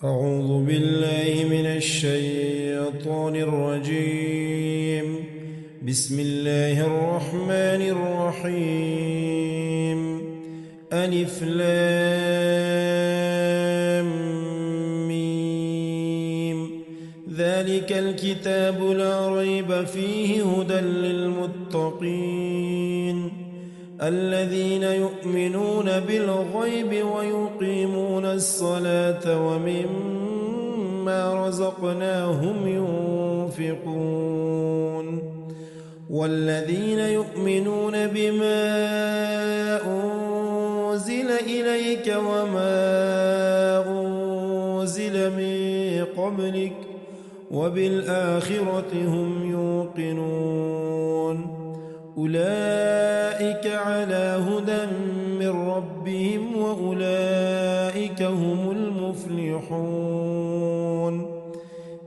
أعوذ بالله من الشيطان الرجيم. بسم الله الرحمن الرحيم. ألف لام ميم. ذلك الكتاب لا ريب فيه هدى للمتقين الذين يؤمنون بالغيب ويقيمون الصلاة ومما رزقناهم ينفقون والذين يؤمنون بما أنزل إليك وما أنزل من قبلك وبالآخرة هم يوقنون أولئك على هدى من ربهم وأولئك هم المفلحون.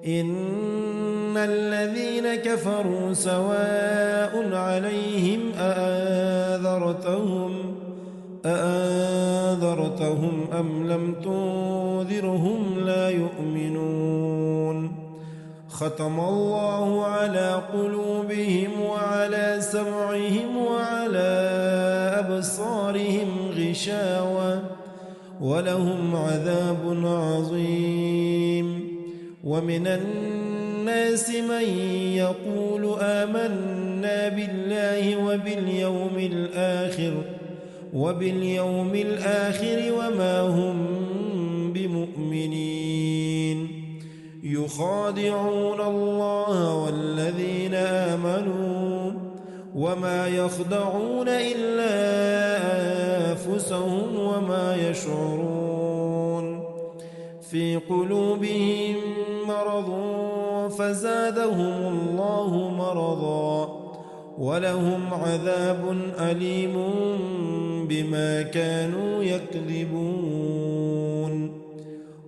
إن الذين كفروا سواء عليهم أأنذرتهم أم لم تنذرهم لا يؤمنون. ختم الله على قلوبهم وعلى سمعهم وعلى أبصارهم غشاوة ولهم عذاب عظيم. ومن الناس من يقول آمنا بالله وباليوم الآخر وما هم بمؤمنين. يخادعون الله والذين آمنوا وما يخدعون إلا أنفسهم وما يشعرون. في قلوبهم مرض فزادهم الله مرضا ولهم عذاب أليم بما كانوا يكذبون.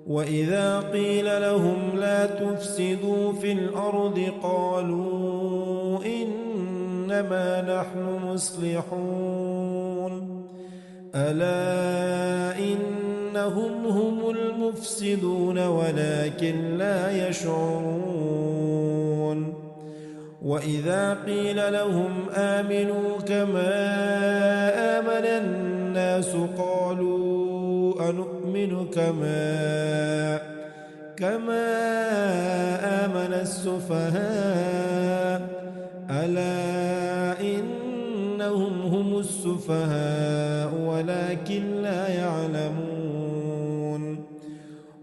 وإذا قيل لهم لا تفسدوا في الأرض قالوا إنما نحن مصلحون ألا إنهم هم المفسدون ولكن لا يشعرون. وإذا قيل لهم آمنوا كما آمن الناس قالوا أنؤمن كما آمن السفهاء ألا إنهم هم السفهاء ولكن لا يعلمون.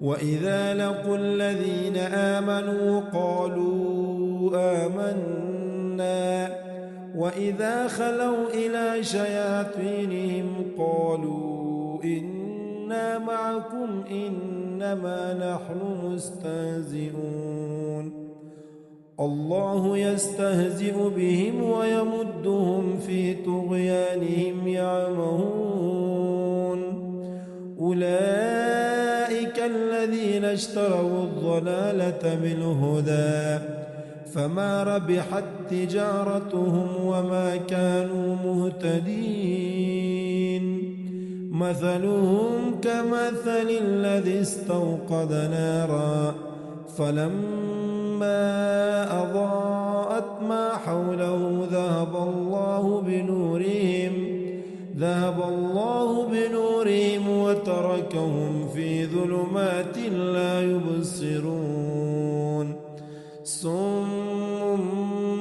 وإذا لقوا الذين آمنوا قالوا آمنا وإذا خلوا إلى شياطينهم قالوا إنا معكم إنما نحن مستهزئون. الله يستهزئ بهم ويمدهم في طغيانهم يعمهون. أولئك الذين اشتروا الضلالة بالهدى فما ربحت تجارتهم وما كانوا مهتدين. مثلهم كمثل الذي استوقد نارا فلما أضاءت ما حوله ذهب الله بنورهم وتركهم في ظلمات لا يبصرون. صم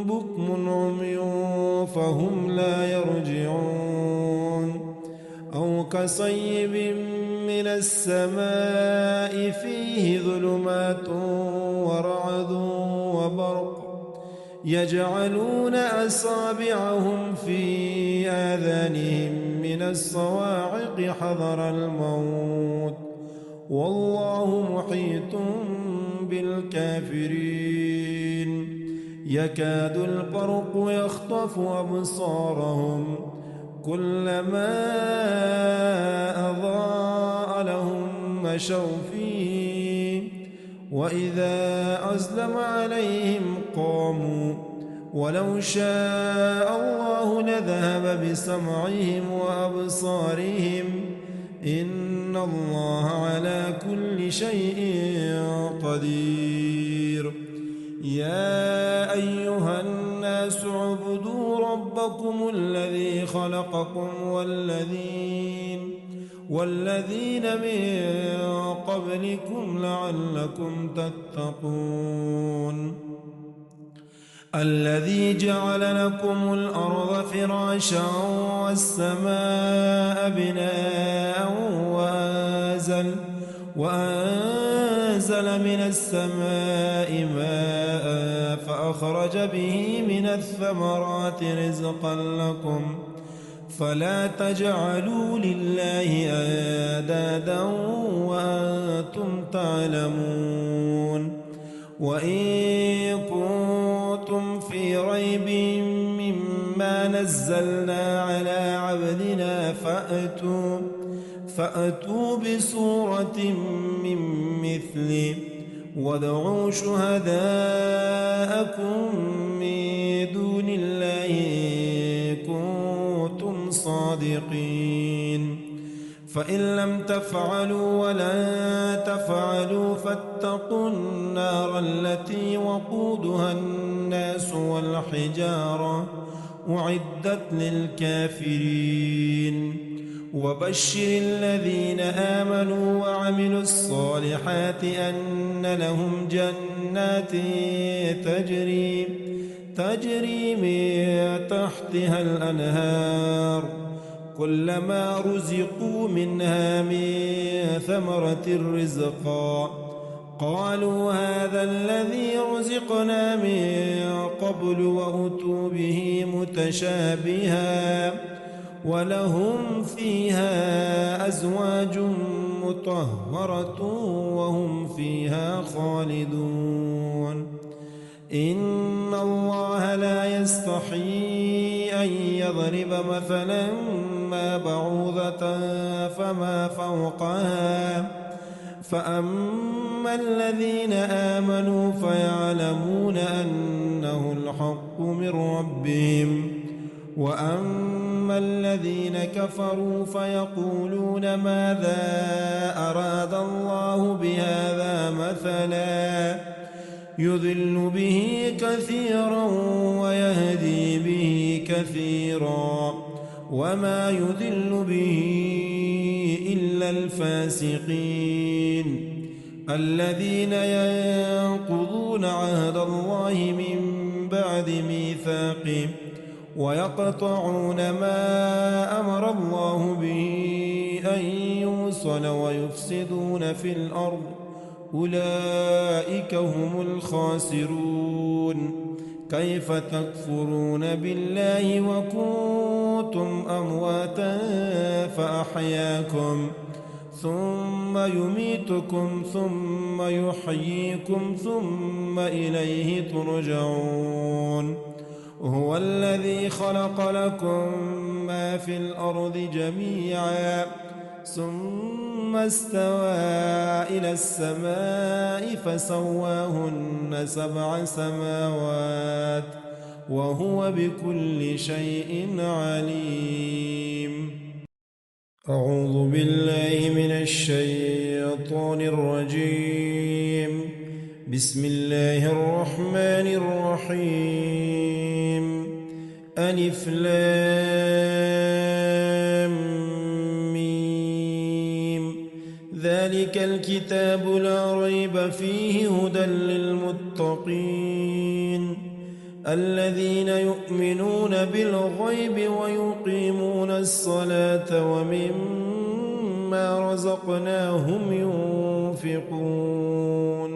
بكم عمي فهم لا يرجعون. أو كصيب من السماء فيه ظلمات ورعد وبرق يجعلون أصابعهم في آذانهم من الصواعق حذر الموت والله محيط بالكافرين. يكاد البرق يخطف أبصارهم كلما أضاء لهم مشوا فيه وإذا أظلم عليهم قاموا ولو شاء الله لذهب بسمعهم وأبصارهم إن إن الله على كل شيء قدير. يا أيها الناس اعبدوا ربكم الذي خلقكم والذين من قبلكم لعلكم تتقون. الذي جعل لكم الأرض فراشا والسماء بناء وأنزل من السماء ماء فأخرج به من الثمرات رزقا لكم فلا تجعلوا لله أندادا وأنتم تعلمون. وإن كنتم في ريب مما نزلنا على عبدنا فأتوا بسورة من مثله وادعوا شهداءكم من دون الله إن كنتم صادقين. فإن لم تفعلوا ولن تفعلوا فاتقوا النار التي وقودها الناس والحجارة أعدت للكافرين. وبشر الذين آمنوا وعملوا الصالحات أن لهم جنات تجري من تحتها الأنهار كلما رزقوا منها من ثمرة رزقا قالوا هذا الذي رزقنا من قبل وأتوا به متشابها ولهم فيها أزواج مطهرة وهم فيها خالدون. إن الله لا يستحيي أن يضرب مثلا ما بعوضة فما فوقها فأما الذين آمنوا فيعلمون أنه الحق من ربهم وأما الذين كفروا فيقولون ماذا أراد الله بهذا مثلا يضل به كثيرا ويهدي به كثيرا وما يضل به إلا الفاسقين الذين ينقضون عهد الله من بعد ميثاقه ويقطعون ما أمر الله به أن يوصل ويفسدون في الأرض أولئك هم الخاسرون. كيف تكفرون بالله وكنتم أمواتا فأحياكم ثم يميتكم ثم يحييكم ثم إليه ترجعون. هو الذي خلق لكم ما في الأرض جميعا ثم استوى إلى السماء فسواهن 7 سماوات وهو بكل شيء عليم. أعوذ بالله من الشيطان الرجيم. بسم الله الرحمن الرحيم. ألف لام ميم. ذلك الكتاب لا ريب فيه هدى للمتقين الذين يؤمنون بالغيب ويقيمون الصلاة ومما رزقناهم ينفقون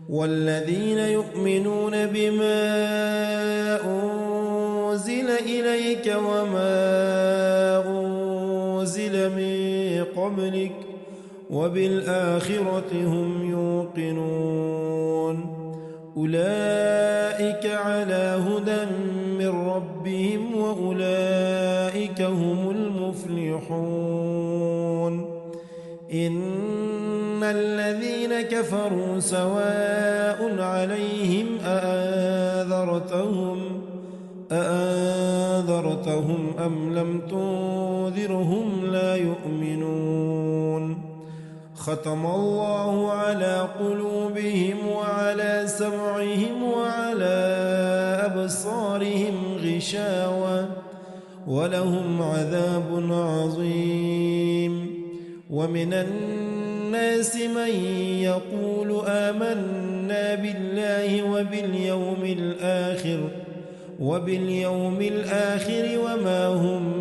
والذين يؤمنون بما أنزل إليك وما أنزل من قبلك وبالآخرة هم يوقنون أولئك على هدى من ربهم وأولئك هم المفلحون. إن الذين كفروا سواء عليهم أأنذرتهم أم لم تنذرهم لا يؤمنون. ختم الله على قلوبهم وعلى سمعهم وعلى أبصارهم غشاوة ولهم عذاب عظيم. ومن الناس من يقول آمنا بالله وباليوم الآخر وما هم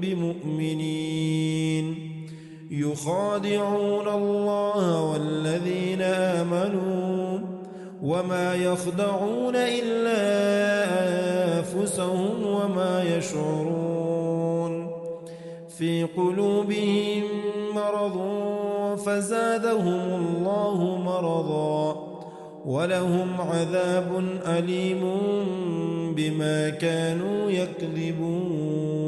بمؤمنين. يخادعون الله والذين آمنوا وما يخدعون إلا أنفسهم وما يشعرون. في قلوبهم مرض فزادهم الله مرضا ولهم عذاب أليم بما كانوا يكذبون.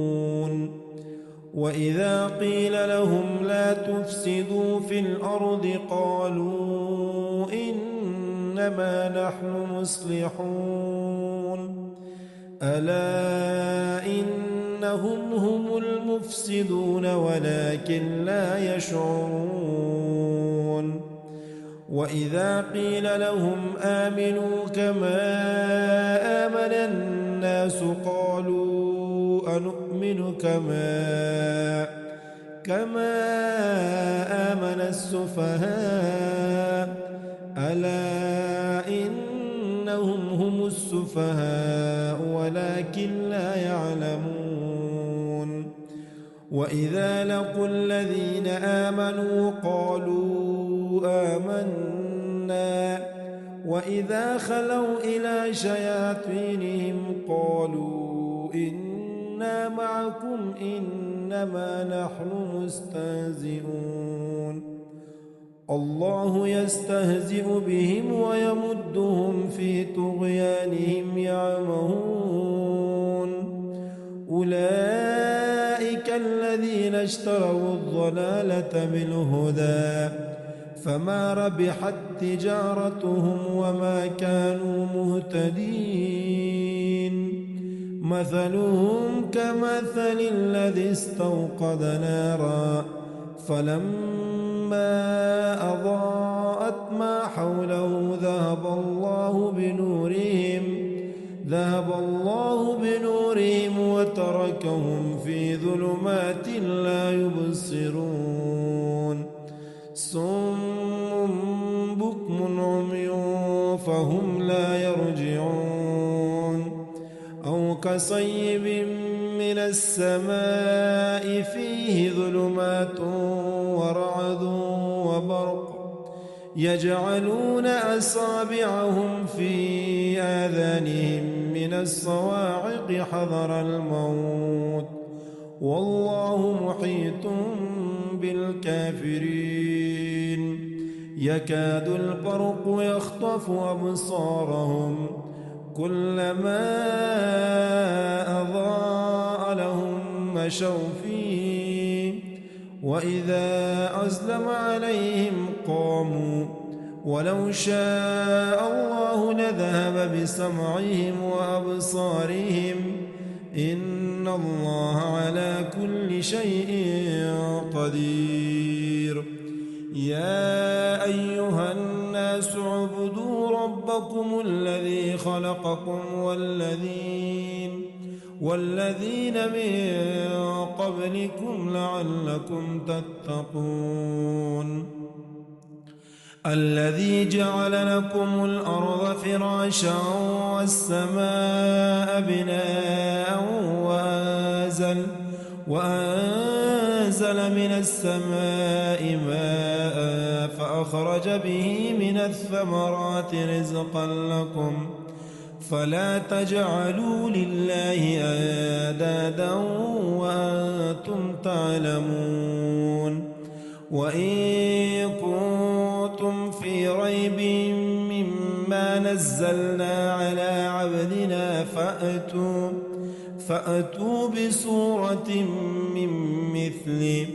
وإذا قيل لهم لا تفسدوا في الأرض قالوا إنما نحن مصلحون ألا إنهم هم المفسدون ولكن لا يشعرون. وإذا قيل لهم آمنوا كما آمن الناس قالوا أنؤمن كما آمن السفهاء ألا إنهم هم السفهاء ولكن لا يعلمون. وإذا لقوا الذين آمنوا قالوا آمنا وإذا خلوا إلى شياطينهم قالوا إنا معكم إنما نحن مستهزئون. الله يستهزئ بهم ويمدهم في طغيانهم يعمهون. أولئك الذين اشتروا الضلالة بالهدى فما ربحت تجارتهم وما كانوا مهتدين. مثلهم كمثل الذي استوقد نارا فلما أضاءت ما حوله ذهب الله بنورهم وتركهم في ظلمات لا يبصرون. صم بكم عمي فهم لا يرجعون. أو كصيب من السماء فيه ظلمات ورعد وبرق يجعلون أصابعهم في آذانهم من الصواعق حذر الموت والله محيط بالكافرين. يكاد البرق يخطف أبصارهم كلما أضاء لهم مشوا فيه وإذا أظلم عليهم قاموا ولو شاء الله لذهب بسمعهم وأبصارهم إن الله على كل شيء قدير. يا أيها الناس اعبدوا ربكم الذي خلقكم والذين من قبلكم لعلكم تتقون. الذي جعل لكم الأرض فراشا والسماء بناء وأنزل من السماء ماء فأخرج به من الثمرات رزقا لكم فلا تجعلوا لله أندادا وأنتم تعلمون. وإن كنتم في ريب مما نزلنا على عبدنا فأتوا بسورة من مثله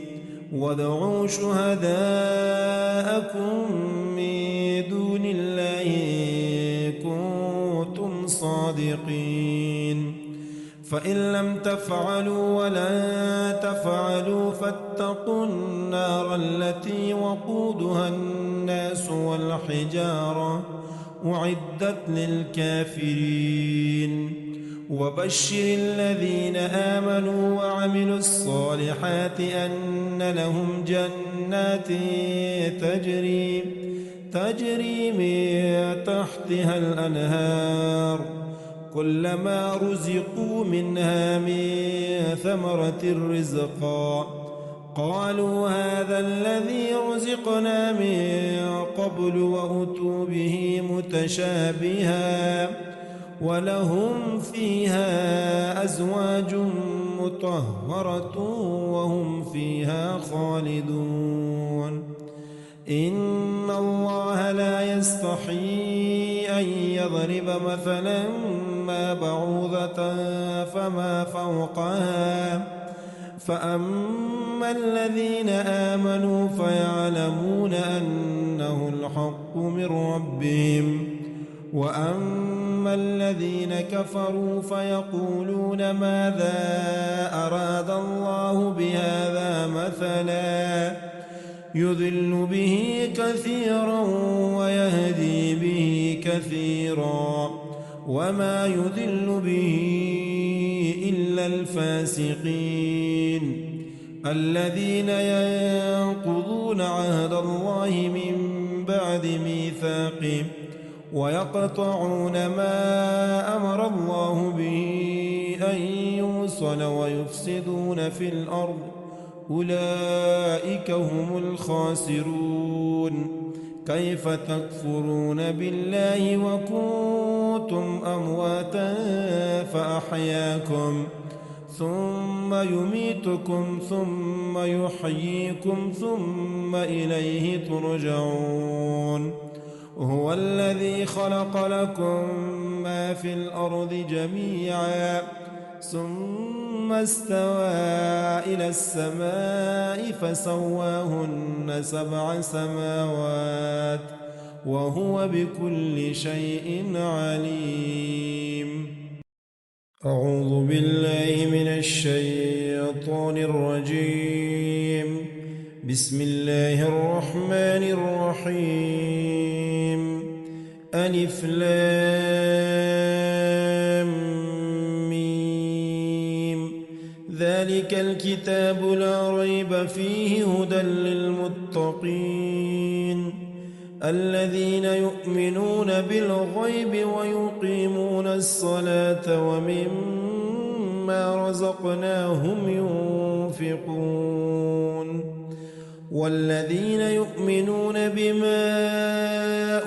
وادعوا شهداءكم من دون الله إن كنتم صادقين. فإن لم تفعلوا ولن تفعلوا فاتقوا النار التي وقودها الناس والحجارة أعدت للكافرين وبشر الذين آمنوا وعملوا الصالحات أن لهم جنات تجري من تحتها الأنهار كلما رزقوا منها من ثمرة رزقا قالوا هذا الذي رزقنا من قبل وأتوا به متشابها ولهم فيها أزواج مطهرة وهم فيها خالدون إن الله لا يستحيي أن يضرب مثلا ما بعوضة فما فوقها فأما الذين آمنوا فيعلمون أنه الحق من ربهم وأما الذين كفروا فيقولون ماذا أراد الله بهذا مثلا يضل به كثيرا ويهدي به كثيرا وما يضل به إلا الفاسقين الذين ينقضون عهد الله من بعد ميثاقه ويقطعون ما أمر الله به أن يوصل ويفسدون في الأرض أولئك هم الخاسرون كيف تكفرون بالله وكنتم أمواتا فأحياكم ثم يميتكم ثم يحييكم ثم إليه ترجعون هو الذي خلق لكم ما في الأرض جميعا ثم استوى إلى السماء فسواهن 7 سماوات وهو بكل شيء عليم. أعوذ بالله من الشيطان الرجيم. بسم الله الرحمن الرحيم. ألف لام ميم. ذلك الكتاب لا ريب فيه هدى للمتقين الذين يؤمنون بالغيب ويقيمون الصلاة ومما رزقناهم ينفقون والذين يؤمنون بما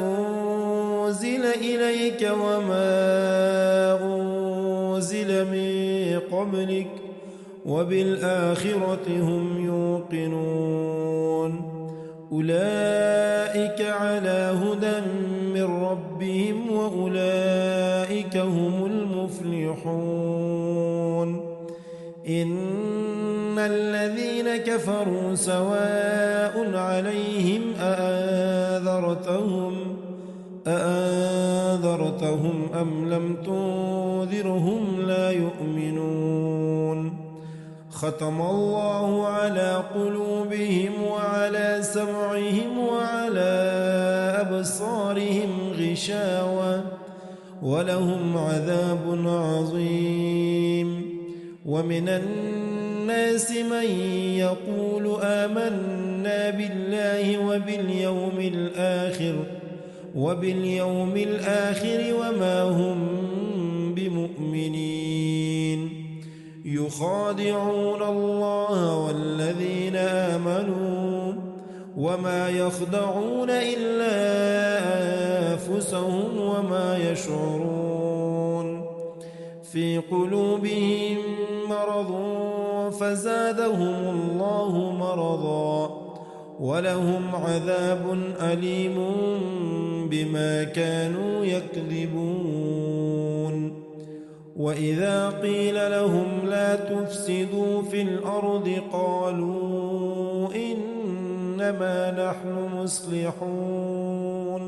أنزل إليك وما أنزل من قبلك وبالآخرة هم يوقنون أولئك على هدى من ربهم وأولئك هم المفلحون. إن الذين كفروا سواء عليهم أأنذرتهم أم لم تنذرهم لا يؤمنون. ختم الله على قلوبهم وعلى سمعهم وعلى أبصارهم غشاوة ولهم عذاب عظيم. ومن الناس من يقول آمنا بالله وباليوم الآخر وما هم بمؤمنين. يخادعون الله والذين آمنوا وما يخدعون إلا أنفسهم وما يشعرون. في قلوبهم مرض فزادهم الله مرضا ولهم عذاب أليم بما كانوا يكذبون. وإذا قيل لهم لا تفسدوا في الأرض قالوا إنما نحن مصلحون.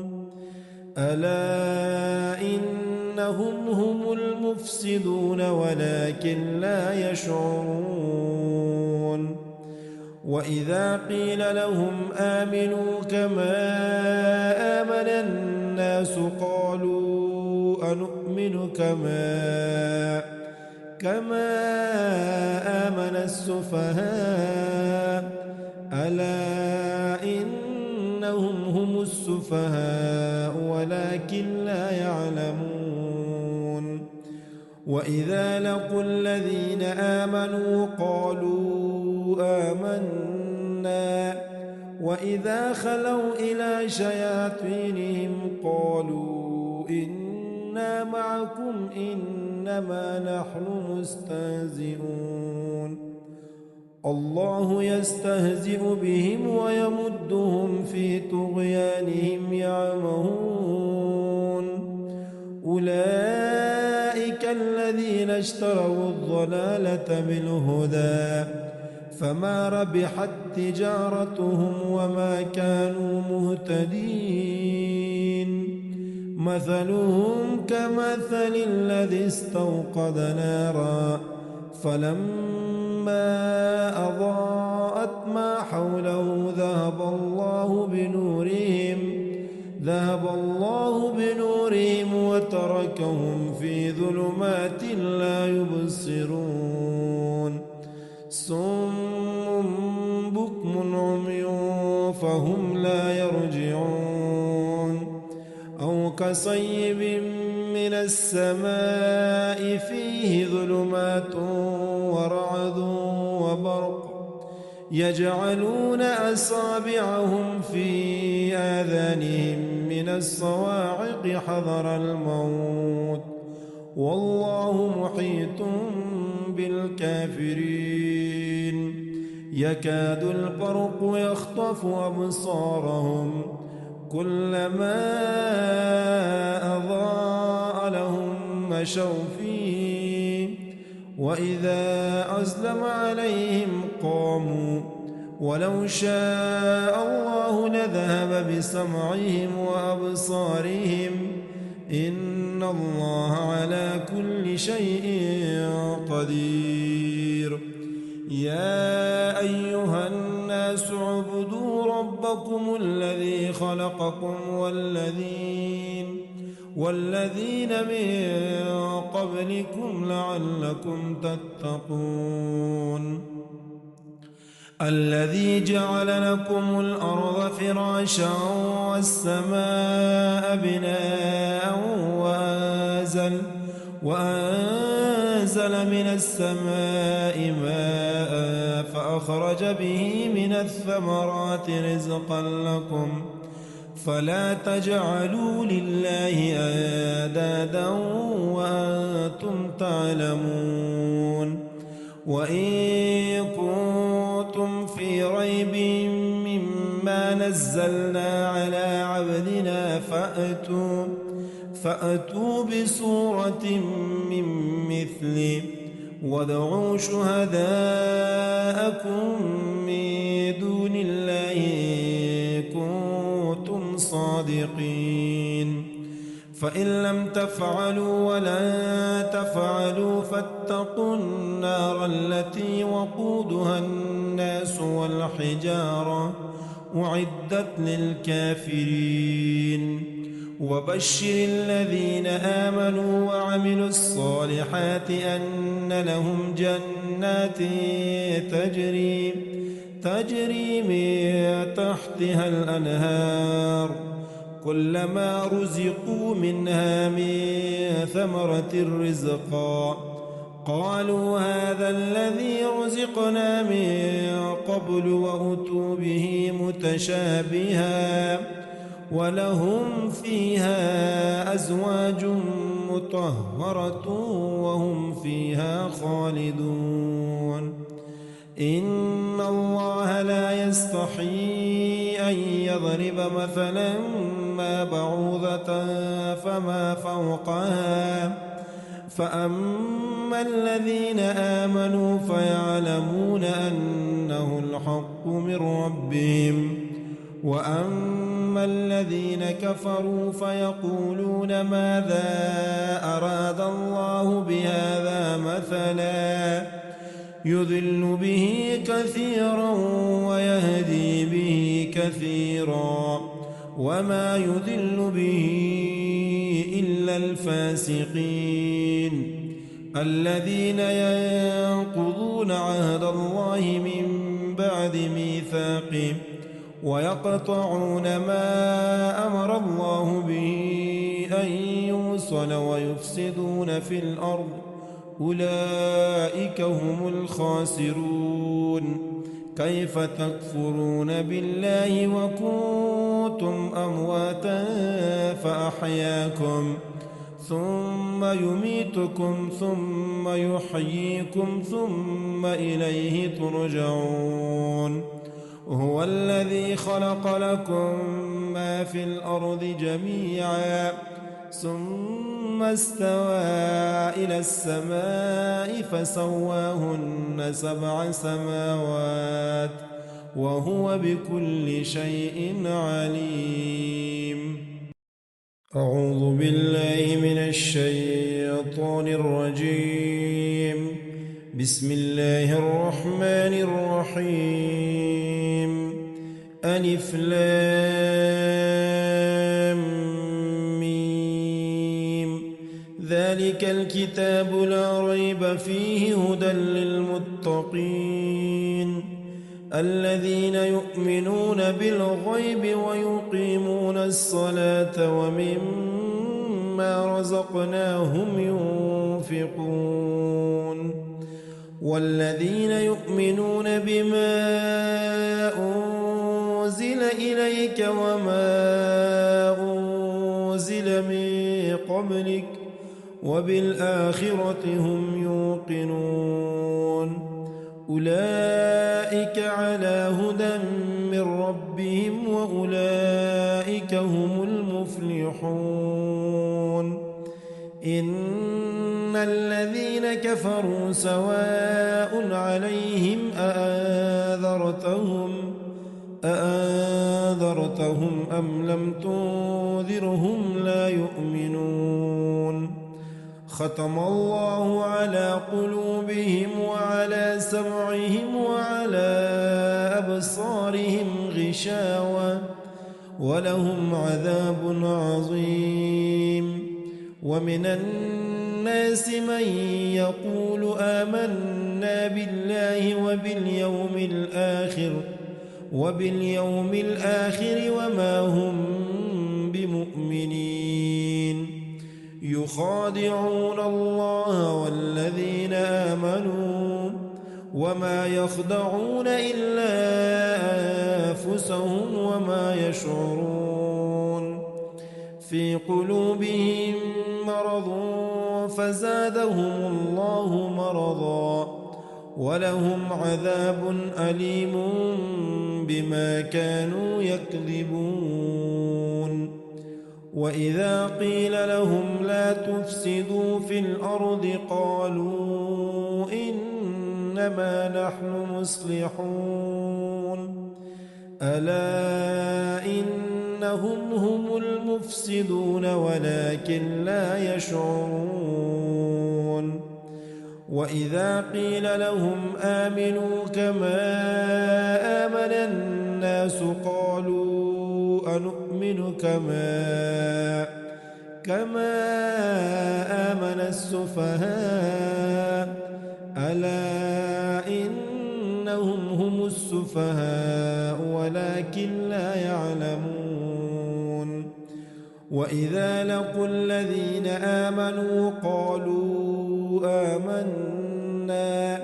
ألا إن إنهم هم المفسدون ولكن لا يشعرون وإذا قيل لهم آمنوا كما آمن الناس قالوا أنؤمن كما آمن السفهاء ألا إنهم هم السفهاء ولكن لا يعلمون وإذا لقوا الذين آمنوا قالوا آمنا وإذا خلوا إلى شياطينهم قالوا إنا معكم إنما نحن مستهزئون الله يستهزئ بهم ويمدهم في طغيانهم يعمهون أولئك الذين اشتروا الضلالة بالهدى فما ربحت تجارتهم وما كانوا مهتدين مثلهم كمثل الذي استوقد نارا فلما أضاءت ما حوله ذهب الله بنورهم وتركهم في ظلمات لا يبصرون صم بكم عمي فهم لا يرجعون أو كصيب من السماء فيه ظلمات ورعد وبرق يجعلون أصابعهم في آذانهم من الصواعق حذر الموت والله محيط بالكافرين يكاد البرق يخطف أبصارهم كلما أضاء لهم مشوا فيه وإذا أظلم عليهم قاموا ولو شاء الله لذهب بسمعهم وأبصارهم إن الله على كل شيء قدير يا أيها الناس اعبدوا ربكم الذي خلقكم والذين من قبلكم لعلكم تتقون الذي جعل لكم الأرض فراشا والسماء بناء وأنزل من السماء ماء فأخرج به من الثمرات رزقا لكم فلا تجعلوا لله أندادا وأنتم تعلمون وإن كنتم في ريب مما نزلنا على عبدنا فأتوا بسورة من مثله وادعوا شهداءكم من دون الله كنتم صادقين فإن لم تفعلوا ولن تفعلوا فاتقوا النار التي وقودها الناس والحجارة أعدت للكافرين وبشر الذين آمنوا وعملوا الصالحات أن لهم جنات تجري من تحتها الأنهار كلما رزقوا منها من ثمرة رزقا قالوا هذا الذي رزقنا من قبل وأتوا به متشابها ولهم فيها أزواج مطهرة وهم فيها خالدون إن الله لا يستحيي أن يضرب مثلا ما بعوضة فما فوقها فأما الذين آمنوا فيعلمون أنه الحق من ربهم وأما فأما الذين كفروا فيقولون ماذا أراد الله بهذا مثلا يضل به كثيرا ويهدي به كثيرا وما يضل به إلا الفاسقين الذين ينقضون عهد الله من بعد ميثاقه ويقطعون ما أمر الله به أن يوصل ويفسدون في الأرض أولئك هم الخاسرون كيف تكفرون بالله وكنتم أمواتا فأحياكم ثم يميتكم ثم يحييكم ثم إليه ترجعون هو الذي خلق لكم ما في الأرض جميعا ثم استوى إلى السماء فسواهن 7 سماوات وهو بكل شيء عليم. أعوذ بالله من الشيطان الرجيم. بسم الله الرحمن الرحيم. ألف لام ميم ذلك الكتاب لا ريب فيه هدى للمتقين الذين يؤمنون بالغيب ويقيمون الصلاة ومما رزقناهم ينفقون والذين يؤمنون بما أنزل إليك وما أنزل من قبلك وبالآخرة هم يوقنون أولئك على هدى من ربهم وأولئك هم المفلحون. إن الذين كفروا سواء عليهم أأنذرتهم أم لم تنذرهم لا يؤمنون. ختم الله على قلوبهم وعلى سمعهم وعلى أبصارهم غشاوة ولهم عذاب عظيم. ومن الناس من يقول آمنا بالله وباليوم الآخر وما هم بمؤمنين. يخادعون الله والذين آمنوا وما يخدعون إلا أنفسهم وما يشعرون. في قلوبهم مرض فزادهم الله مرضا ولهم عذاب أليم بما كانوا يكذبون. وإذا قيل لهم لا تفسدوا في الأرض قالوا إنما نحن مصلحون ألا إنهم هم المفسدون ولكن لا يشعرون. وإذا قيل لهم آمنوا كما آمن الناس قالوا أنؤمن كما آمن السفهاء ألا إنهم هم السفهاء ولكن لا يعلمون. وإذا لقوا الذين آمنوا قالوا آمنا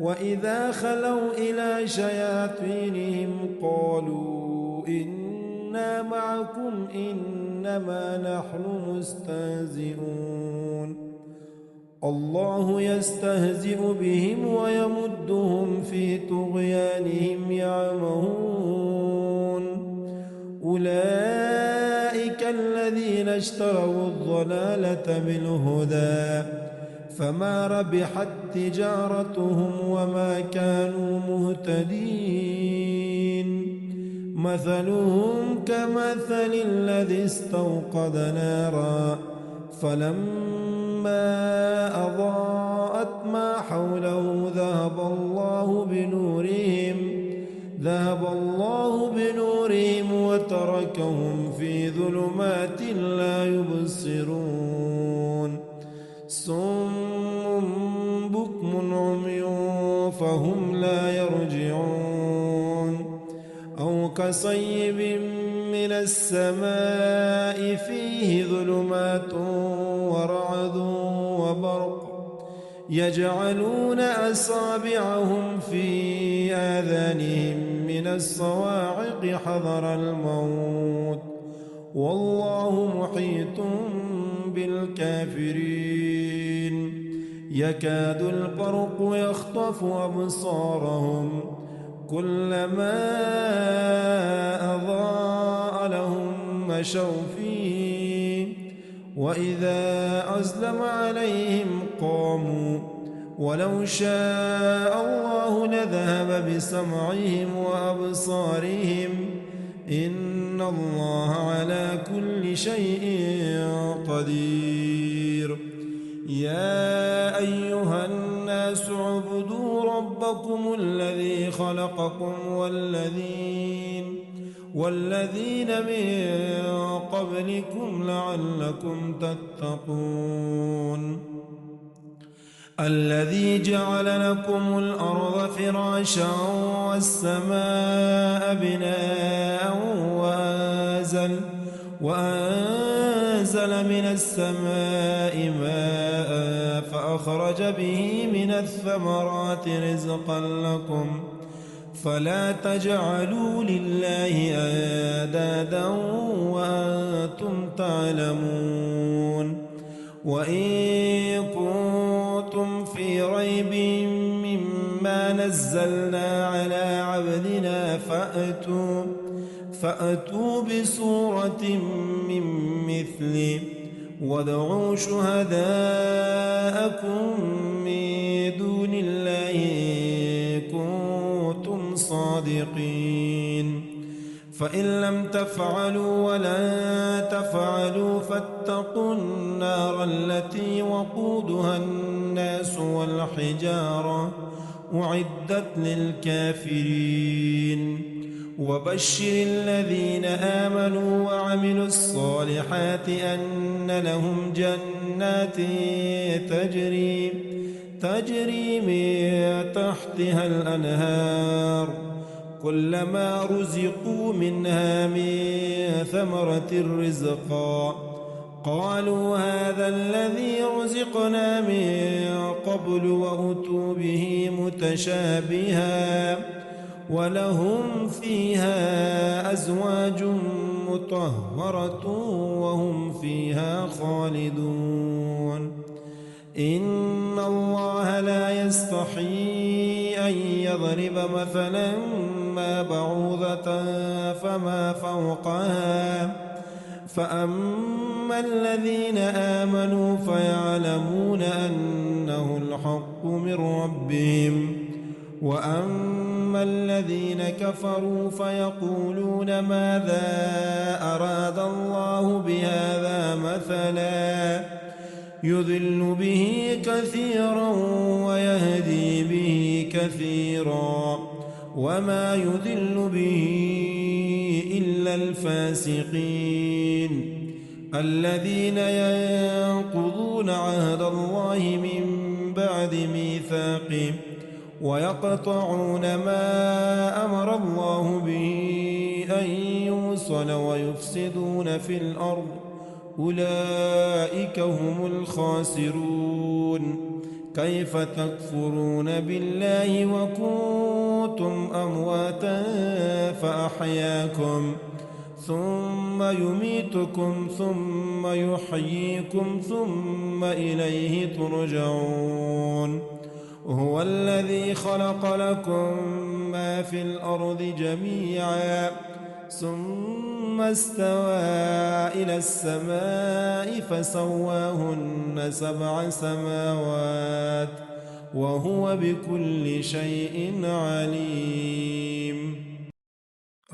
وإذا خلوا إلى شياطينهم قالوا إنا معكم إنما نحن مستهزئون. الله يستهزئ بهم ويمدهم في طغيانهم يعمهون. أولئك الذين اشتروا الضلالة بالهدى فما ربحت تجارتهم وما كانوا مهتدين. مثلهم كمثل الذي استوقد نارا فلما أضاءت ما حوله ذهب الله بنورهم وتركهم في ظلمات لا يبصرون صم بكم عمي فهم لا يرجعون أو كصيب من السماء فيه ظلمات ورعد وبرق يجعلون أصابعهم في آذانهم من الصواعق حذر الموت والله محيط بالكافرين يكاد البرق يخطف أبصارهم كلما أضاء لهم مشوا فيه وإذا أظلم عليهم قاموا ولو شاء الله لذهب بسمعهم وأبصارهم إن الله على كل شيء قدير يا أيها الناس اعبدوا ربكم الذي خلقكم والذين من قبلكم لعلكم تتقون الذي جعل لكم الأرض فراشا والسماء بناء وأنزل من السماء ماء فأخرج به من الثمرات رزقا لكم فلا تجعلوا لله أندادا وأنتم تعلمون وإن كنتم في ريب مما نزلنا على عبدنا فأتوا بسورة من مثله وادعوا شهداءكم من دون الله إن كنتم صادقين فإن لم تفعلوا ولن تفعلوا فاتقوا النار التي وقودها الناس والحجارة أعدت للكافرين وبشر الذين آمنوا وعملوا الصالحات أن لهم جنات تجري من تحتها الأنهار كلما رزقوا منها من ثمرة رزقا قالوا هذا الذي رزقنا من قبل وأتوا به متشابها ولهم فيها أزواج مطهرة وهم فيها خالدون إن الله لا يستحيي أن يضرب مثلا ما بعوضة فما فوقها فأما الذين آمنوا فيعلمون أنه الحق من ربهم وأما الذين كفروا فيقولون ماذا أراد الله بهذا مثلا يضل به كثيرا ويهدي به كثيرا وما يضل به إلا الفاسقين الذين ينقضون عهد الله من بعد ميثاقه ويقطعون ما أمر الله به أن يوصل ويفسدون في الأرض أولئك هم الخاسرون كيف تكفرون بالله وكنتم أمواتا فأحياكم ثم يميتكم ثم يحييكم ثم إليه ترجعون هو الذي خلق لكم ما في الأرض جميعا ثم استوى إلى السماء فسواهن 7 سماوات وهو بكل شيء عليم.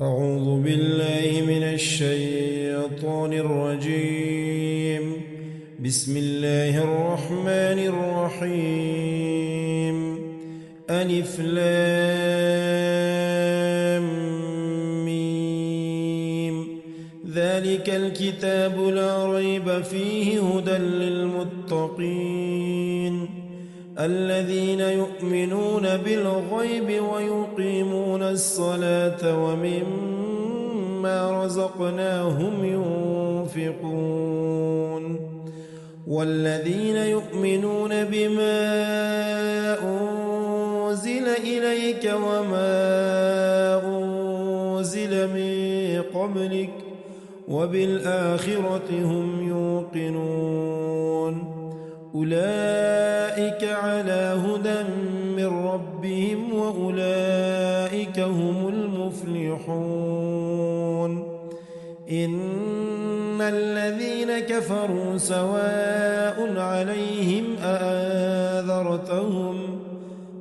أعوذ بالله من الشيطان الرجيم. بسم الله الرحمن الرحيم. ألف لام ميم. ذلك الكتاب لا ريب فيه هدى للمتقين الذين يؤمنون بالغيب ويقيمون الصلاة ومما رزقناهم ينفقون والذين يؤمنون بما أنزل إليك وما أنزل من قبلك وبالآخرة هم يوقنون أولئك على هدى من ربهم وأولئك هم المفلحون. إن الذين كفروا سواء عليهم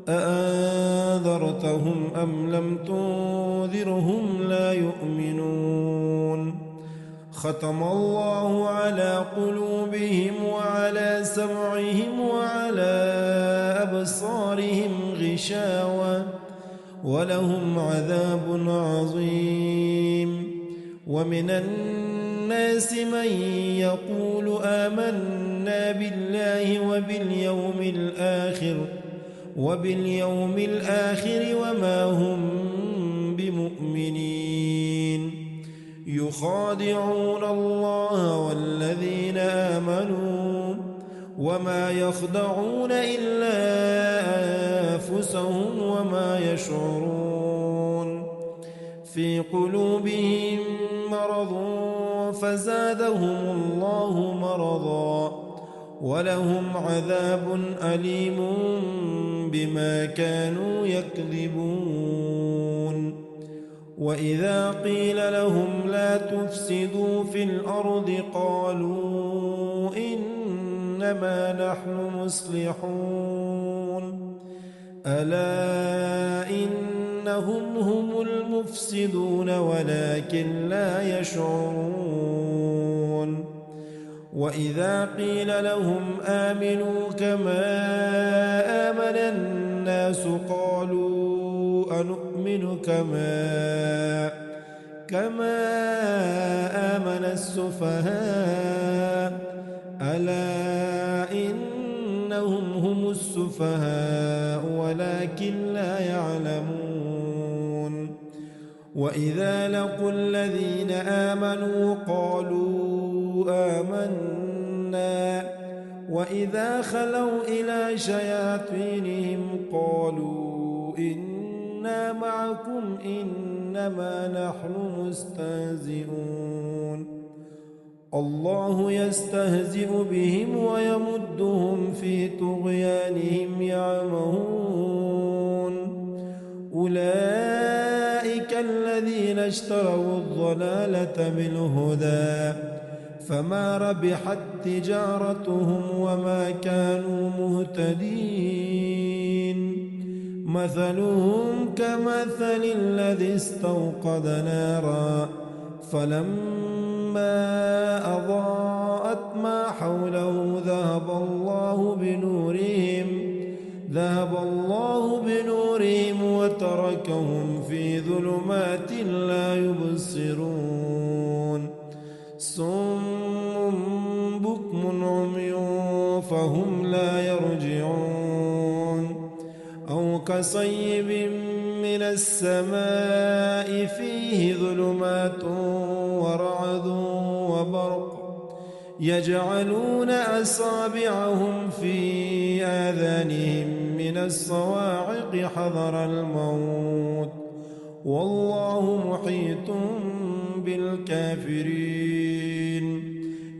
أأنذرتهم أم لم تنذرهم لا يؤمنون. ختم الله على قلوبهم وعلى سمعهم وعلى أبصارهم غشاوة ولهم عذاب عظيم. ومن الناس من يقول آمنا بالله وباليوم الآخر وما هم بمؤمنين. يخادعون الله والذين آمنوا وما يخدعون إلا أنفسهم وما يشعرون. في قلوبهم مرض فزادهم الله مرضا ولهم عذاب أليم بما كانوا يكذبون. وإذا قيل لهم لا تفسدوا في الأرض قالوا إنما نحن مصلحون ألا إنهم هم المفسدون ولكن لا يشعرون. وإذا قيل لهم آمنوا كما آمن الناس قالوا أنؤمن كما آمن السفهاء ألا إنهم هم السفهاء ولكن لا يعلمون. وإذا لقوا الذين آمنوا قالوا آمنا وإذا خلوا إلى شياطينهم قالوا إنا معكم إنما نحن مستهزئون. الله يستهزئ بهم ويمدهم في طغيانهم يعمهون. أولئك الذين اشتروا الضلالة بالهدى فما ربحت تجارتهم وما كانوا مهتدين. مثلهم كمثل الذي استوقد نارا فلما أضاءت ما حوله ذهب الله بنورهم وتركهم في ظلمات لا يبصرون. صم بكم عمي فهم لا يرجعون. أو كصيب من السماء فيه ظلمات ورعد وبرق يجعلون أصابعهم في آذانهم من الصواعق حذر الموت والله محيط بالكافرين.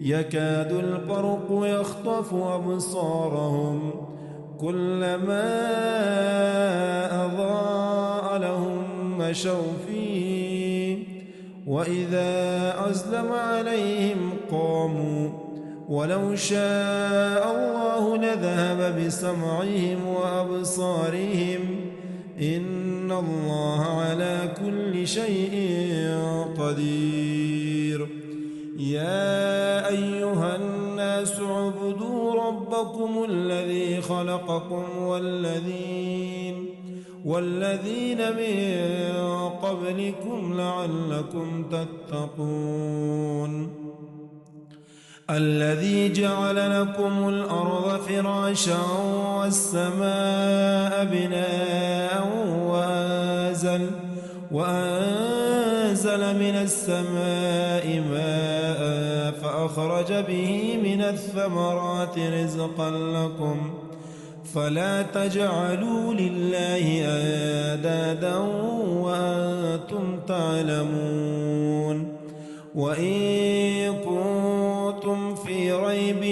يكاد البرق يخطف أبصارهم كلما أضاء لهم مشوا فيه وإذا أظلم عليهم قاموا ولو شاء الله لذهب بسمعهم وأبصارهم إن إن الله على كل شيء قدير. يا أيها الناس اعبدوا ربكم الذي خلقكم والذين من قبلكم لعلكم تتقون. الذي جعل لكم الأرض فراشا والسماء بناء وأنزل من السماء ماء فأخرج به من الثمرات رزقا لكم فلا تجعلوا لله أندادا وأنتم تعلمون. وإن كنتم في ريب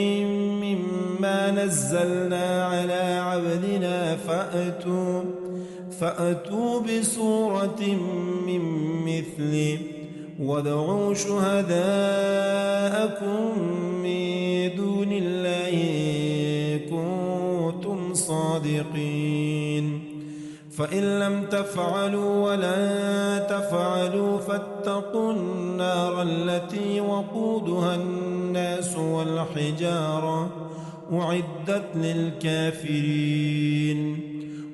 مما نزلنا على عبدنا فأتوا بسورة من مثله وادعوا شهداءكم من دون الله إن كنتم صادقين. فإن لم تفعلوا ولن تفعلوا فاتقوا النار التي وقودها الناس والحجارة أعدت للكافرين.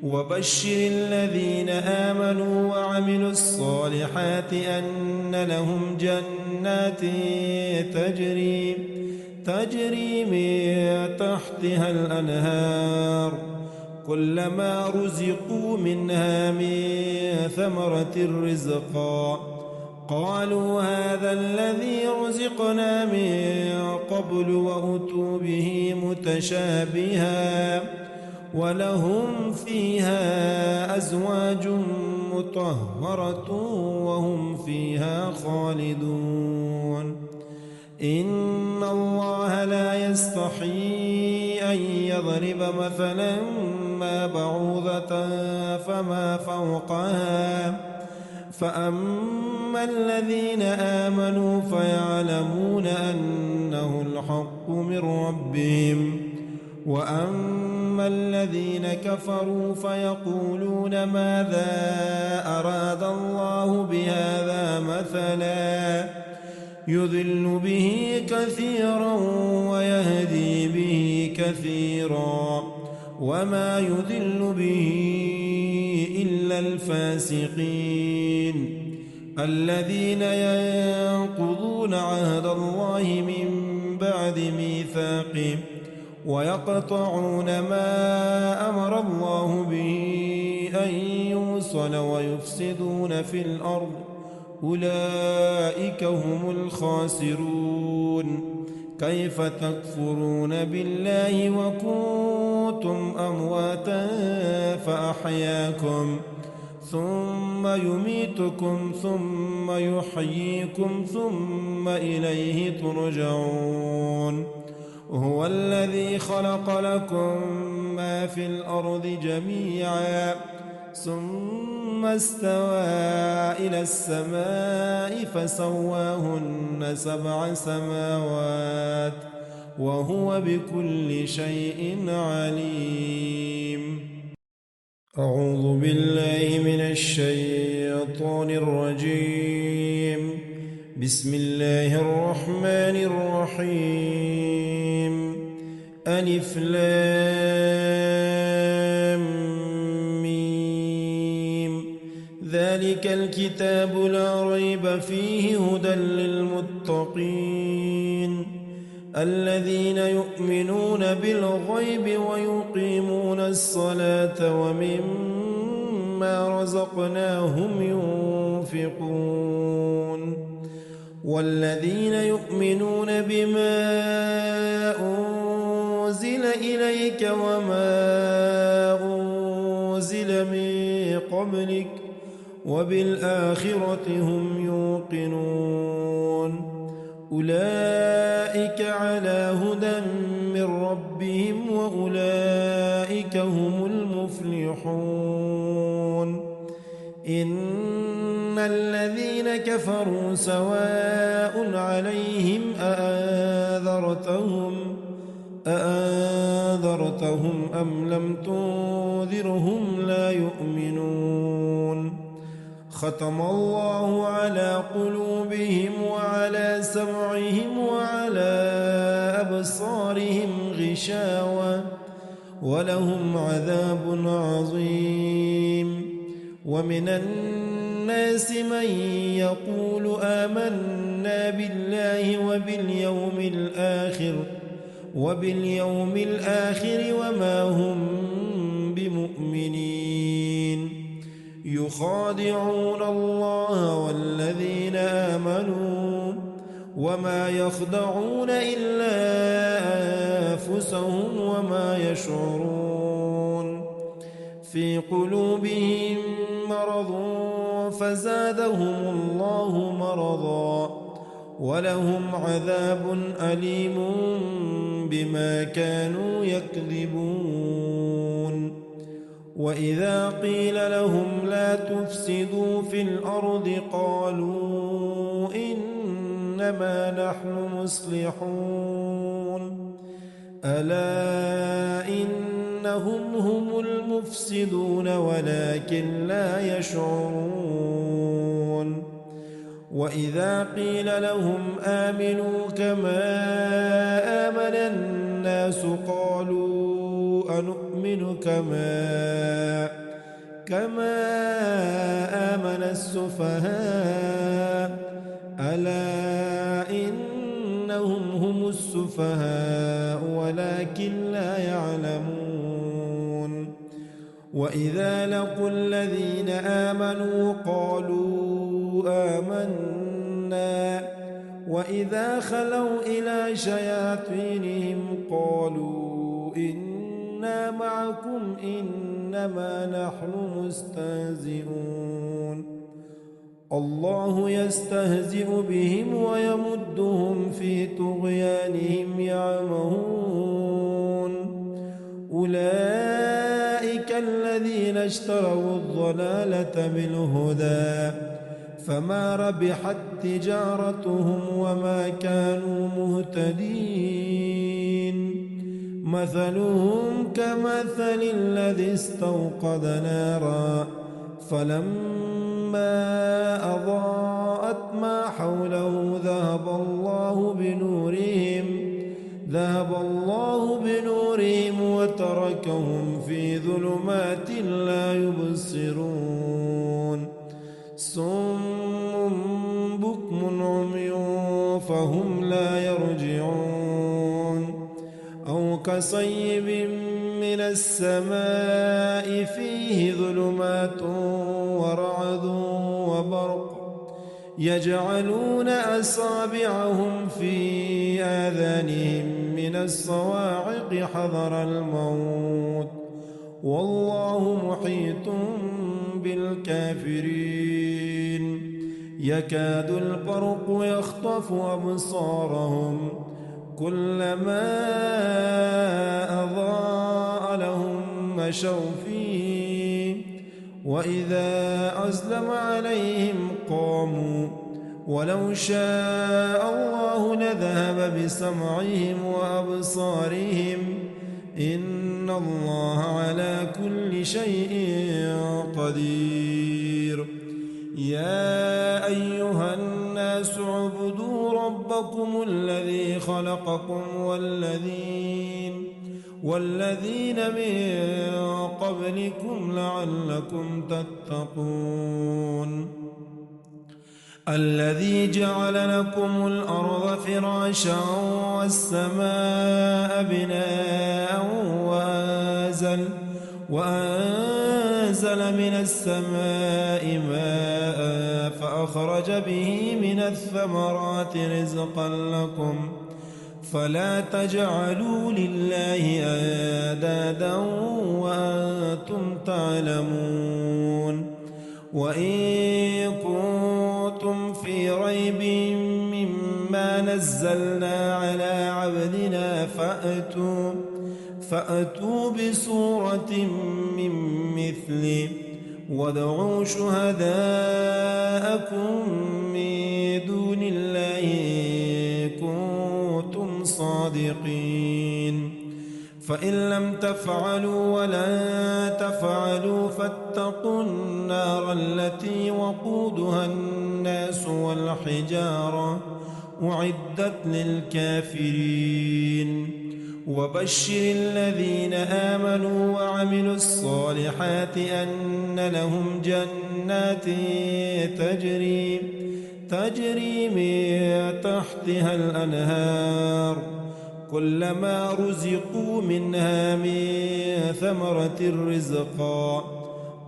وبشر الذين آمنوا وعملوا الصالحات أن لهم جنات تجري من تحتها الأنهار كلما رزقوا منها من ثمرة رزقا قالوا هذا الذي رزقنا من قبل وأتوا به متشابها ولهم فيها أزواج مطهرة وهم فيها خالدون. إن الله لا يستحيي أن يضرب مثلا ما بعوضة فما فوقها فأما الذين آمنوا فيعلمون أنه الحق من ربهم وأما الذين كفروا فيقولون ماذا أراد الله بهذا مثلا يضل به كثيرا ويهدي به كثيرا وما يضل به إلا الفاسقين الذين ينقضون عهد الله من بعد ميثاقه ويقطعون ما أمر الله به أن يوصل ويفسدون في الأرض أولئك هم الخاسرون. كيف تكفرون بالله وكنتم أمواتا فأحياكم ثم يميتكم ثم يحييكم ثم إليه ترجعون. هو الذي خلق لكم ما في الأرض جميعا ثم استوى إلى السماء فسواهن 7 سماوات وهو بكل شيء عليم. أعوذ بالله من الشيطان الرجيم. بسم الله الرحمن الرحيم. ألف لام ميم. ذلك الكتاب لا ريب فيه هدى للمتقين الذين يؤمنون بالغيب ويقيمون الصلاة ومما رزقناهم ينفقون والذين يؤمنون بما أنزل إليك وما أنزل من قبلك وبالآخرة هم يوقنون أولئك على هدى من ربهم وأولئك هم المفلحون. إن الذين كفروا سواء عليهم أأنذرتهم أم لم تنذرهم لا يؤمنون. ختم الله على قلوبهم وعلى سمعهم وعلى أبصارهم غشاوة ولهم عذاب عظيم. ومن الناس من يقول آمنا بالله وباليوم الآخر وما هم بمؤمنين. يخادعون الله والذين آمنوا وما يخدعون إلا أنفسهم وما يشعرون. في قلوبهم مرض فزادهم الله مرضا ولهم عذاب أليم بما كانوا يكذبون. وإذا قيل لهم لا تفسدوا في الأرض قالوا إنما نحن مصلحون ألا إنهم هم المفسدون ولكن لا يشعرون. وإذا قيل لهم آمنوا كما آمن الناس قالوا أنؤمن كما آمن السفهاء ألا إنهم هم السفهاء ولكن لا يعلمون. وإذا لقوا الذين آمنوا قالوا آمنا وإذا خلوا إلى شياطينهم قالوا إنا معكم إنما نحن مستهزئون. الله يستهزئ بهم ويمدهم في طغيانهم يعمهون. أولئك الذين اشتروا الضلالة بالهدى فما ربحت تجارتهم وما كانوا مهتدين. مثلهم كمثل الذي استوقد نارا فلما أضاءت ما حوله ذهب الله بنورهم وتركهم في ظلمات لا يبصرون. صم بكم عمي فهم لا يرجعون. أو كصيب من السماء فيه ظلمات ورعد وبرق يجعلون أصابعهم في آذانهم من الصواعق حذر الموت والله محيط بالكافرين. يكاد البرق يخطف أبصارهم كلما أضاء لهم مشوا فيه وإذا أظلم عليهم قاموا ولو شاء الله لذهب بسمعهم وأبصارهم إن الله على كل شيء قدير. يا أيها الناس اعبدوا ربكم الذي خلقكم والذين من قبلكم لعلكم تتقون. الذي جعل لكم الأرض فراشا والسماء بناء وأنزل من السماء ماء فأخرج به من الثمرات رزقا لكم فلا تجعلوا لله أندادا وأنتم تعلمون. وإن كنتم في ريب مما نزلنا على عبدنا فأتوا بسورة من مثله وادعوا شهداءكم من دون الله إن كنتم صادقين. فإن لم تفعلوا ولن تفعلوا فاتقوا النار التي وقودها الناس والحجارة أعدت للكافرين وبشر الذين آمنوا وعملوا الصالحات أن لهم جنات تجري من تحتها الأنهار كلما رزقوا منها من ثمرة رزقا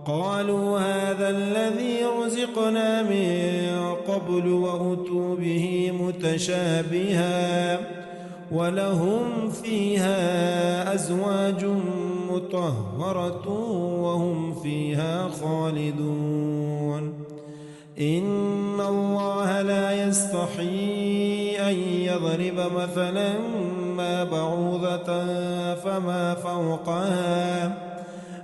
قالوا هذا الذي رزقنا من قبل وأتوا به متشابها ولهم فيها أزواج مطهرة وهم فيها خالدون إن الله لا يستحيي أن يضرب مثلا ما بعوضة فما فوقها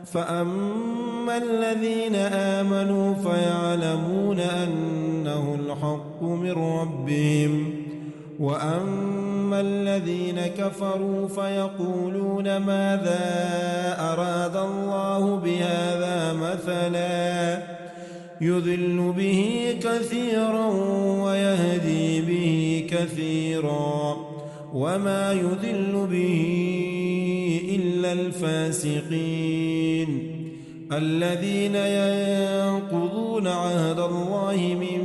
فأما الذين آمنوا فيعلمون أنه الحق من ربهم وأما الذين كفروا فيقولون ماذا أراد الله بهذا مثلا يضل به كثيرا ويهدي به كثيرا وما يضل به إلا الفاسقين الذين ينقضون عهد الله من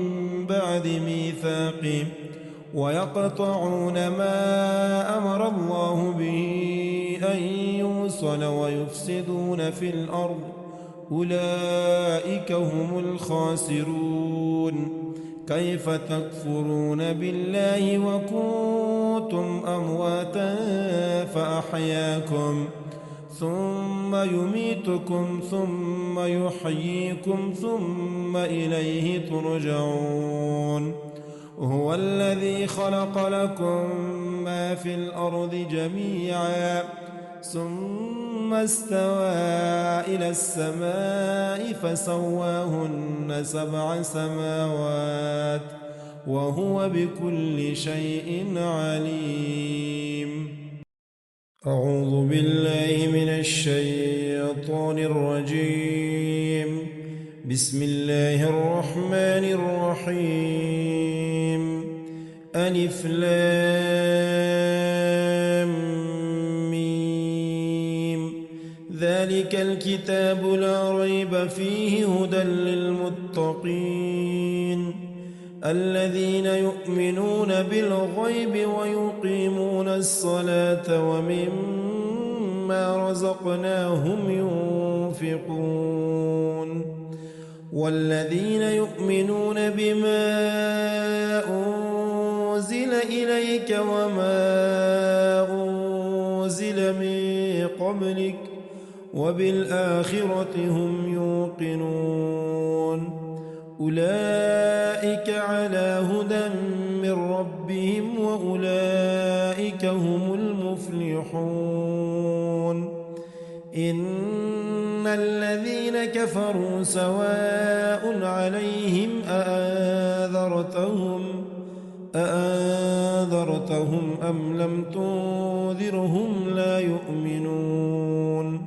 بعد ميثاقه ويقطعون ما أمر الله به أن يوصل ويفسدون في الأرض أولئك هم الخاسرون كيف تكفرون بالله وكنتم أمواتا فأحياكم ثم يميتكم ثم يحييكم ثم إليه ترجعون هو الذي خلق لكم ما في الأرض جميعا ثم استوى إلى السماء فسواهن 7 سماوات وهو بكل شيء عليم. أعوذ بالله من الشيطان الرجيم. بسم الله الرحمن الرحيم. ألف لام ميم. ذلك الكتاب لا ريب فيه هدى للمتقين الذين يؤمنون بالغيب ويقيمون الصلاة ومما رزقناهم ينفقون والذين يؤمنون بما أنزل إليك وما أنزل من قبلك وبالآخرة هم يوقنون أولئك على هدى من ربهم وأولئك هم المفلحون. إن الذين كفروا سواء عليهم أأنذرتهم أم لم تنذرهم لا يؤمنون.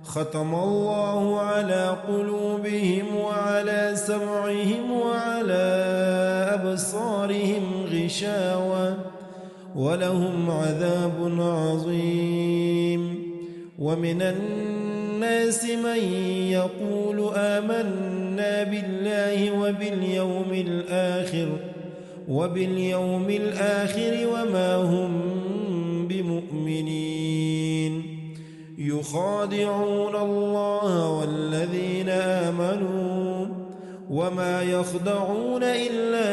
ختم الله على قلوبهم وعلى سمعهم وعلى أبصارهم غشاوة ولهم عذاب عظيم. ومن الناس من يقول آمنا بالله وباليوم الآخر وما هم بمؤمنين. يخادعون الله والذين آمنوا وما يخدعون إلا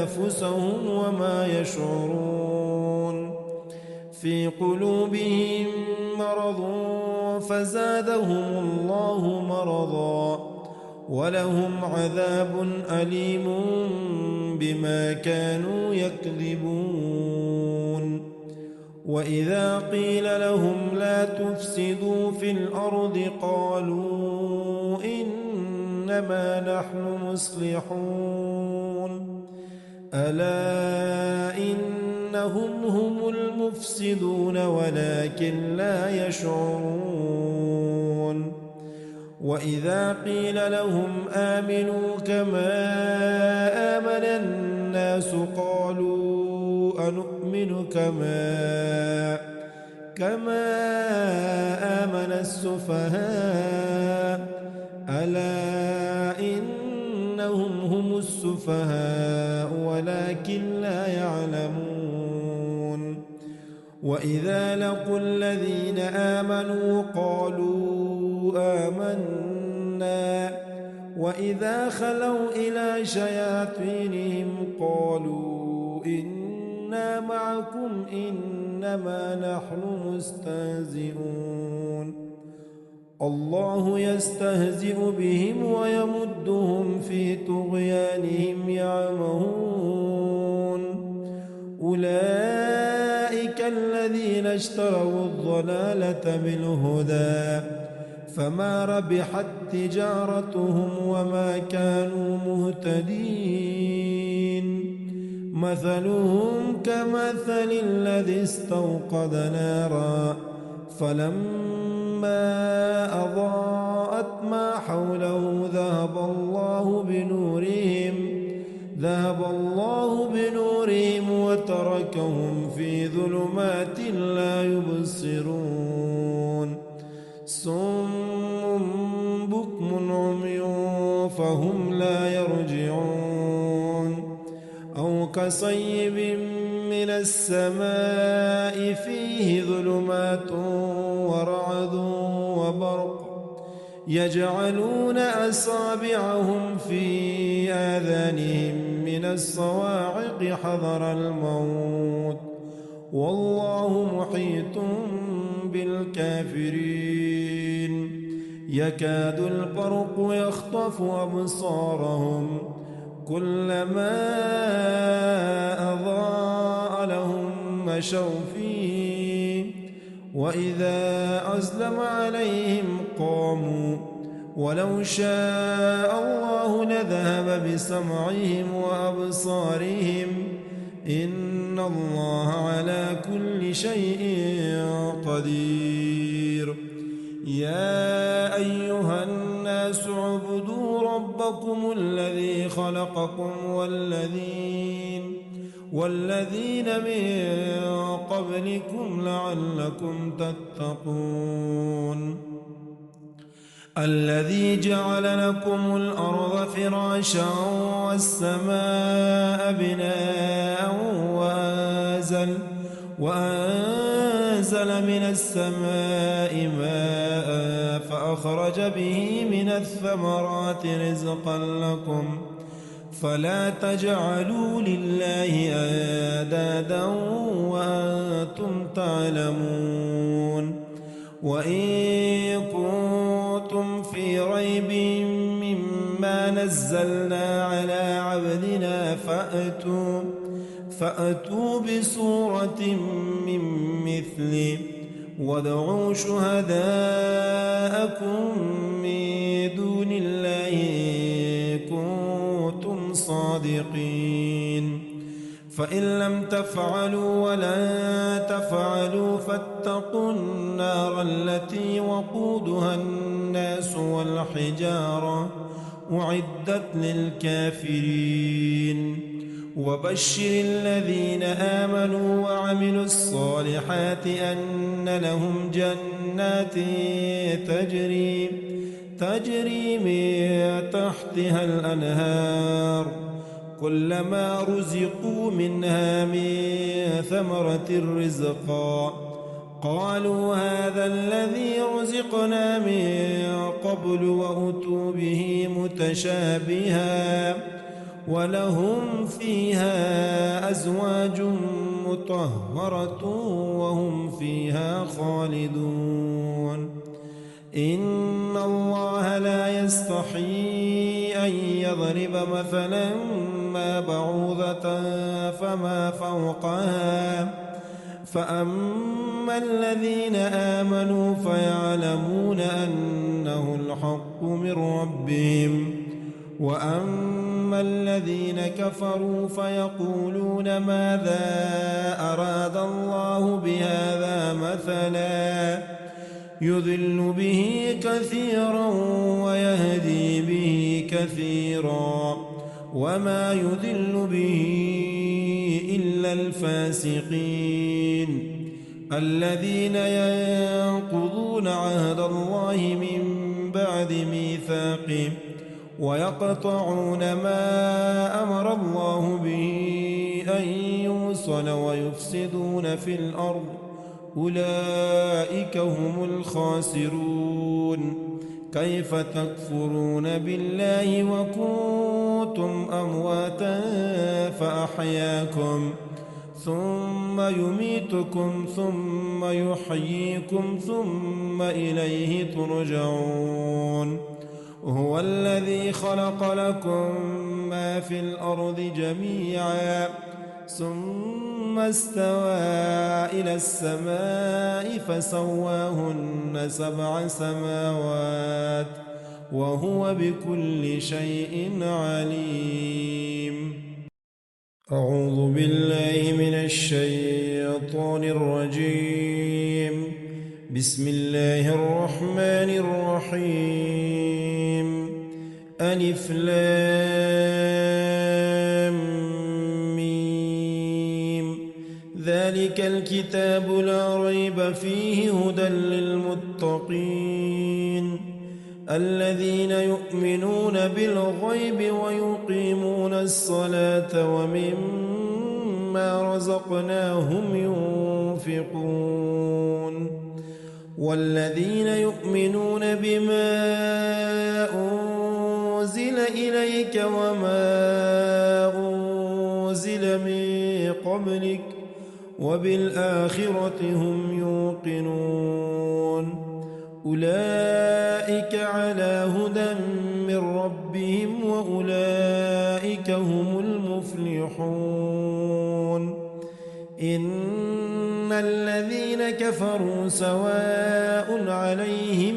أنفسهم وما يشعرون. في قلوبهم مرض فزادهم الله مرضا ولهم عذاب أليم بما كانوا يكذبون. وإذا قيل لهم لا تفسدوا في الأرض قالوا إنما نحن مصلحون. ألا إن أنهم هم المفسدون ولكن لا يشعرون وإذا قيل لهم آمنوا كما آمن الناس قالوا أنؤمن كما آمن السفهاء ألا إنهم هم السفهاء ولكن لا يعلمون وإذا لقوا الذين آمنوا قالوا آمنا وإذا خلوا إلى شياطينهم قالوا إنا معكم إنما نحن مستهزئون الله يستهزئ بهم ويمدهم في طغيانهم يعمهون أولئك الذين اشتروا الضلالة بالهدى فما ربحت تجارتهم وما كانوا مهتدين مثلهم كمثل الذي استوقد نارا فلما أضاءت ما حوله ذهب الله بنورهم وتركهم في ظلمات لا يبصرون صم بكم عمي فهم لا يرجعون أو كصيب من السماء فيه ظلمات ورعد وبرق يجعلون أصابعهم في آذانهم من الصواعق حذر الموت والله محيط بالكافرين يكاد البرق يخطف أبصارهم كلما أضاء لهم مشوا فيه وإذا أظلم عليهم قاموا ولو شاء الله لذهب بسمعهم وأبصارهم إن الله على كل شيء قدير يا أيها الناس اعبدوا ربكم الذي خلقكم والذين من قبلكم لعلكم تتقون الذي جعل لكم الأرض فراشا والسماء بناء وأنزل من السماء ماء فأخرج به من الثمرات رزقا لكم فلا تجعلوا لله أندادا وأنتم تعلمون وإن كنتم في ريب مما نزلنا على عبدنا فأتوا بسورة من مثله وادعوا شهداءكم من دون الله إن كنتم صادقين فإن لم تفعلوا ولن تفعلوا فاتقوا النار التي وقودها الناس والحجارة أعدت للكافرين وبشر الذين آمنوا وعملوا الصالحات أن لهم جنات تجري من تحتها الأنهار كلما رزقوا منها من ثمرة رزقا قالوا هذا الذي رزقنا من قبل وأتوا به متشابها ولهم فيها أزواج مطهرة وهم فيها خالدون إن الله لا يستحيي أن يضرب مثلا ما بعوضة فما فوقها فأما الذين آمنوا فيعلمون أنه الحق من ربهم وأما الذين كفروا فيقولون ماذا عاهد الله بهذا مثلا يضل به كثيرا ويهدي به كثيرا وما يضل به إلا الفاسقين الذين ينقضون عهد الله من بعد ميثاقه ويقطعون ما أمر الله به أن يوصل ويفسدون في الأرض أولئك هم الخاسرون كيف تكفرون بالله وكنتم أمواتا فأحياكم ثم يميتكم ثم يحييكم ثم إليه ترجعون هو الذي خلق لكم ما في الأرض جميعا ثم استوى إلى السماء فسواهن 7 سماوات وهو بكل شيء عليم. أعوذ بالله من الشيطان الرجيم. بسم الله الرحمن الرحيم. ألف لام ميم. ذلك الكتاب لا ريب فيه هدى للمتقين الذين يؤمنون بالغيب ويقيمون الصلاة ومما رزقناهم ينفقون والذين يؤمنون بما أنزل إليك وما أنزل من قبلك وبالآخرة هم يوقنون أولئك على هدى من ربهم وأولئك هم المفلحون. إن الذين كفروا سواء عليهم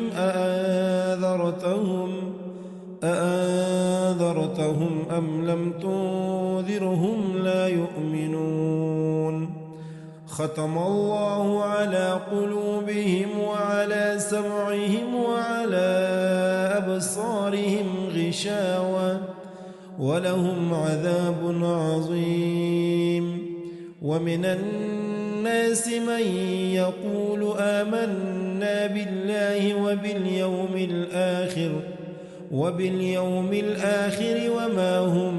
أأنذرتهم أم لم تنذرهم لا يؤمنون. ختم الله على قلوبهم وعلى سمعهم وعلى أبصارهم غشاوة ولهم عذاب عظيم. ومن الناس من يقول آمنا بالله وباليوم الآخر وما هم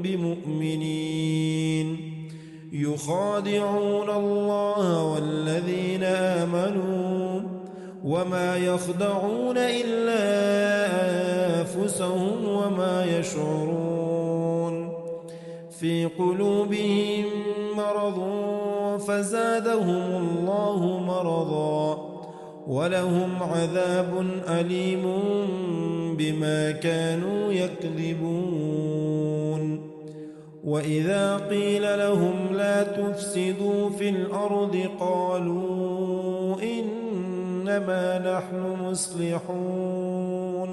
بمؤمنين يخادعون الله والذين آمنوا وما يخدعون إلا أنفسهم وما يشعرون. في قلوبهم مرض فزادهم الله مرضا ولهم عذاب أليم بما كانوا يكذبون. وإذا قيل لهم لا تفسدوا في الأرض قالوا إنما نحن مصلحون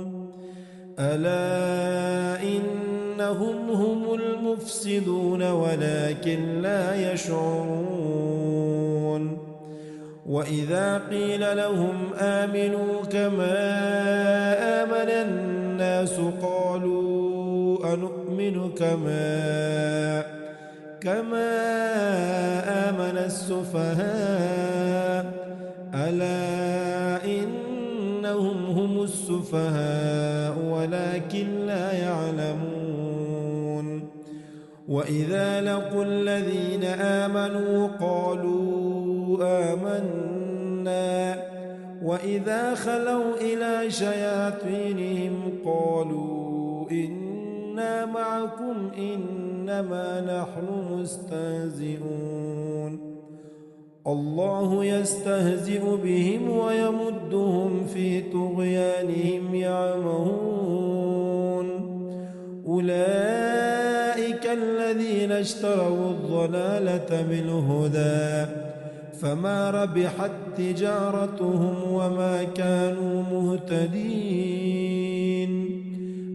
ألا إنهم هم المفسدون ولكن لا يشعرون. وإذا قيل لهم آمنوا كما آمن الناس قالوا أنؤمن كما آمن السفهاء ألا إنهم هم السفهاء ولكن لا يعلمون. وإذا لقوا الذين آمنوا قالوا آمنا وإذا خلوا إلى شياطينهم قالوا إنا معكم إنما نحن مستهزئون. الله يستهزئ بهم ويمدهم في طغيانهم يعمهون. أولئك الذين اشتروا الضلالة بالهدى فما ربحت تجارتهم وما كانوا مهتدين.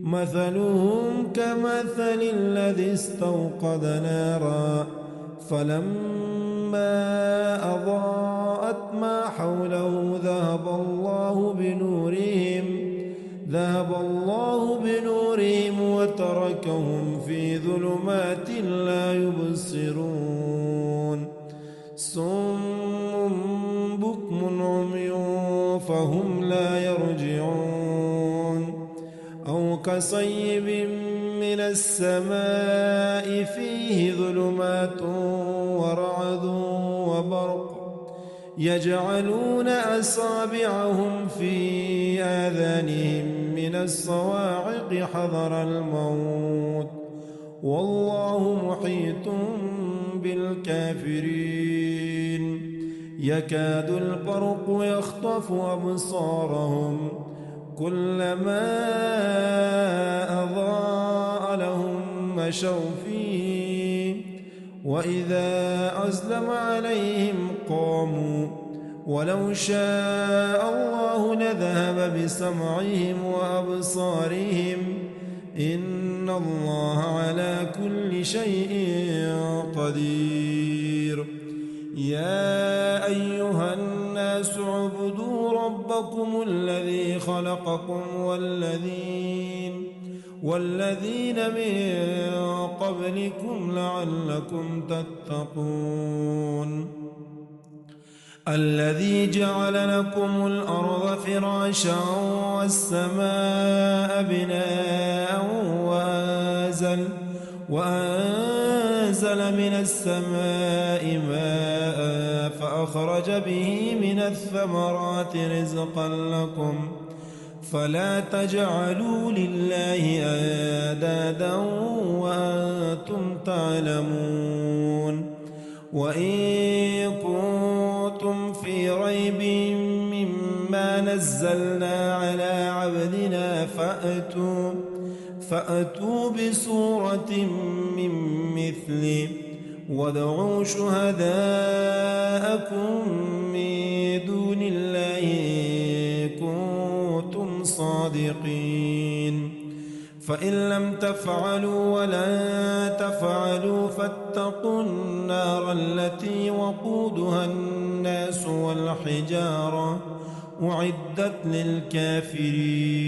مثلهم كمثل الذي استوقد نارا فلما فلما أضاءت ما حوله ذهب الله بنورهم وتركهم في ظلمات لا يبصرون صم بكم عمي فهم لا يرجعون أو كصيب من السماء فيه ظلمات ورعد وبرق يجعلون أصابعهم في آذانهم من الصواعق حذر الموت والله محيط بالكافرين يكاد البرق يخطف أبصارهم كلما أضاء لهم مشوا فيه وإذا أظلم عليهم قاموا ولو شاء الله لذهب بسمعهم وأبصارهم إن الله على كل شيء قدير يا أيها الناس اعبدوا ربكم الذي خلقكم والذين من قبلكم لعلكم تتقون الذي جعل لكم الأرض فراشا والسماء بناء وأنزل من السماء ماء فأخرج به من الثمرات رزقا لكم فلا تجعلوا لله أندادا وأنتم تعلمون وإن كنتم في ريب مما نزلنا على عبدنا فأتوا بسورة من مثله وادعوا شهداءكم من دون الله إن كنتم صادقين فإن لم تفعلوا ولن تفعلوا فاتقوا النار التي وقودها الناس والحجارة أعدت للكافرين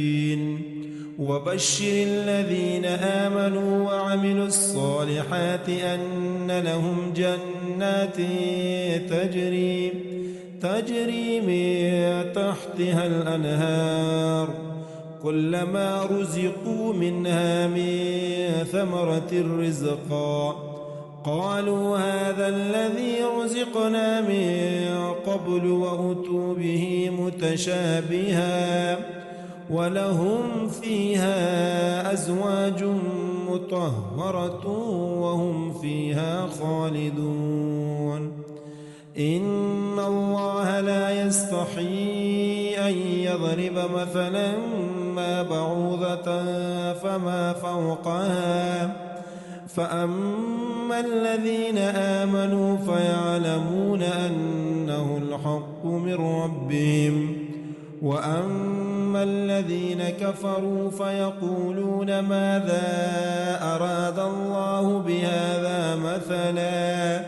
وبشر الذين آمنوا وعملوا الصالحات أن لهم جنات تجري من تحتها الأنهار كلما رزقوا منها من ثمرة رزقا قالوا هذا الذي رزقنا من قبل وأتوا به متشابها ولهم فيها أزواج مطهرة وهم فيها خالدون إن الله لا يستحيي أن يضرب مثلا ما بعوضة فما فوقها فأما الذين آمنوا فيعلمون أنه الحق من ربهم وأما الذين كفروا فيقولون ماذا أراد الله بهذا مثلا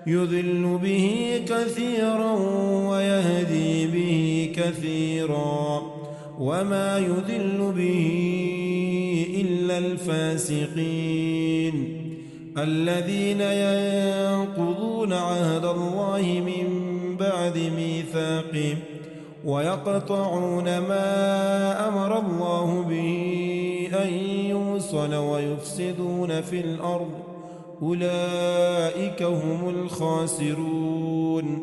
يضل به كثيرا ويهدي به كثيرا وما يضل به إلا الفاسقين الذين ينقضون عهد الله من بعد ميثاقه ويقطعون ما أمر الله به أن يوصل ويفسدون في الأرض أولئك هم الخاسرون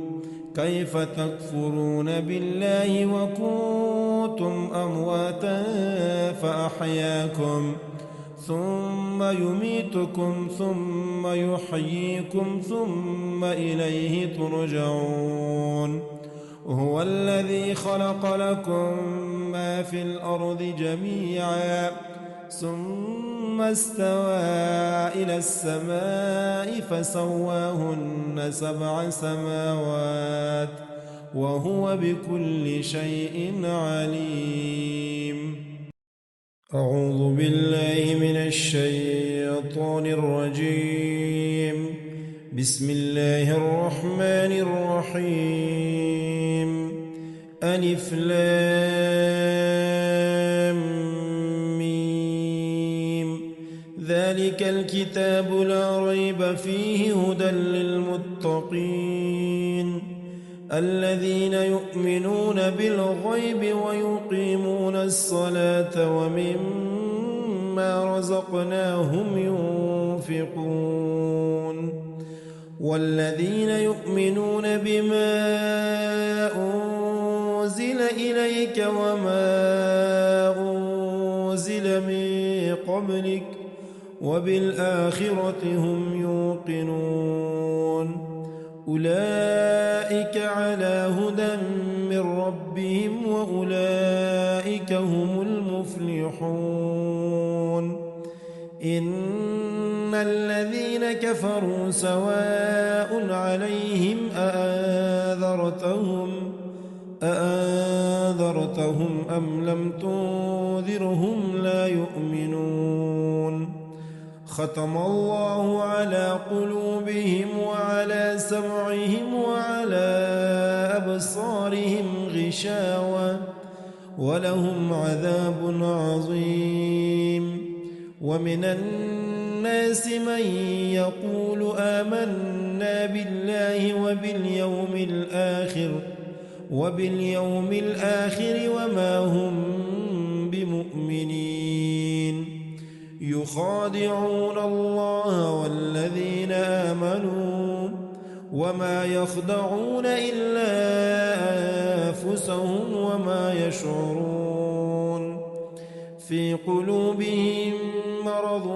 كيف تكفرون بالله وكنتم أمواتا فأحياكم ثم يميتكم ثم يحييكم ثم إليه ترجعون هو الذي خلق لكم ما في الأرض جميعا ثم استوى إلى السماء فسواهن 7 سماوات وهو بكل شيء عليم أعوذ بالله من الشيطان الرجيم بسم الله الرحمن الرحيم ألف لام ميم ذلك الكتاب لا ريب فيه هدى للمتقين الذين يؤمنون بالغيب ويقيمون الصلاة ومما رزقناهم ينفقون والذين يؤمنون بما أنزل إليك وما أنزل من قبلك وبالآخرة هم يوقنون أولئك على هدى من ربهم وأولئك هم المفلحون إن الذين كفروا سواء عليهم أأنذرتهم أم لم تنذرهم لا يؤمنون ختم الله على قلوبهم وعلى سمعهم وعلى أبصارهم غشاوة ولهم عذاب عظيم ومن الناس من يقول آمنا بالله وباليوم الآخر وما هم بمؤمنين يخادعون الله والذين آمنوا وما يخدعون إلا أنفسهم وما يشعرون في قلوبهم مرض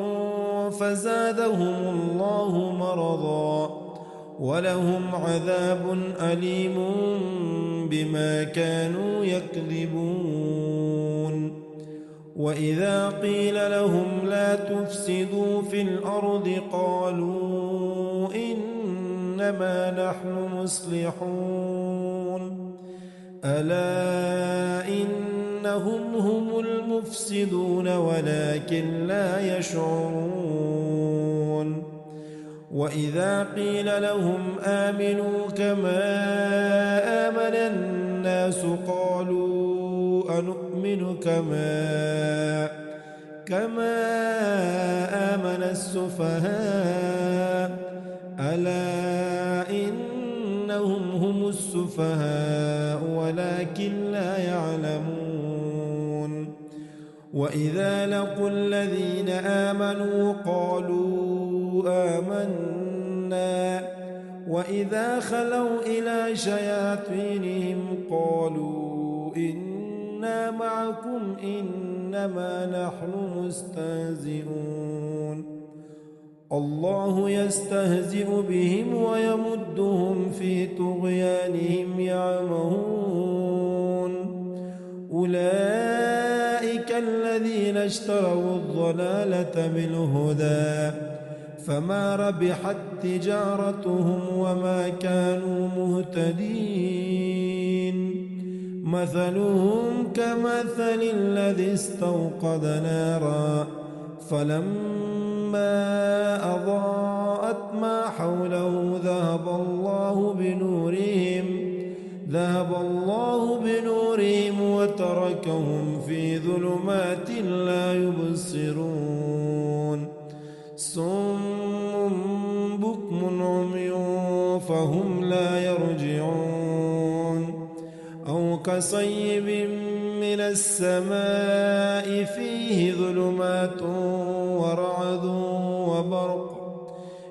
فزادهم الله مرضا ولهم عذاب أليم بما كانوا يكذبون وإذا قيل لهم لا تفسدوا في الأرض قالوا إنما نحن مصلحون ألا إنهم هم المفسدون ولكن لا يشعرون وإذا قيل لهم آمنوا كما آمن الناس قالوا أنؤمن كما آمن السفهاء ألا إنهم هم السفهاء ولكن لا يعلمون وإذا لقوا الذين آمنوا قالوا آمنا وإذا خلوا إلى شياطينهم قالوا إنا معكم إنما نحن مستهزئون الله يستهزئ بهم ويمدهم في طغيانهم يعمهون أولئك الذين اشتروا الضلالة بالهدى فما ربحت تجارتهم وما كانوا مهتدين مثلهم كمثل الذي استوقد نارا فلما أضاءت ما حوله ذهب الله بنورهم وتركهم في ظلمات لا يبصرون صم بكم عمي فهم لا يرجعون أو كصيب من السماء فيه ظلمات ورعد وبرق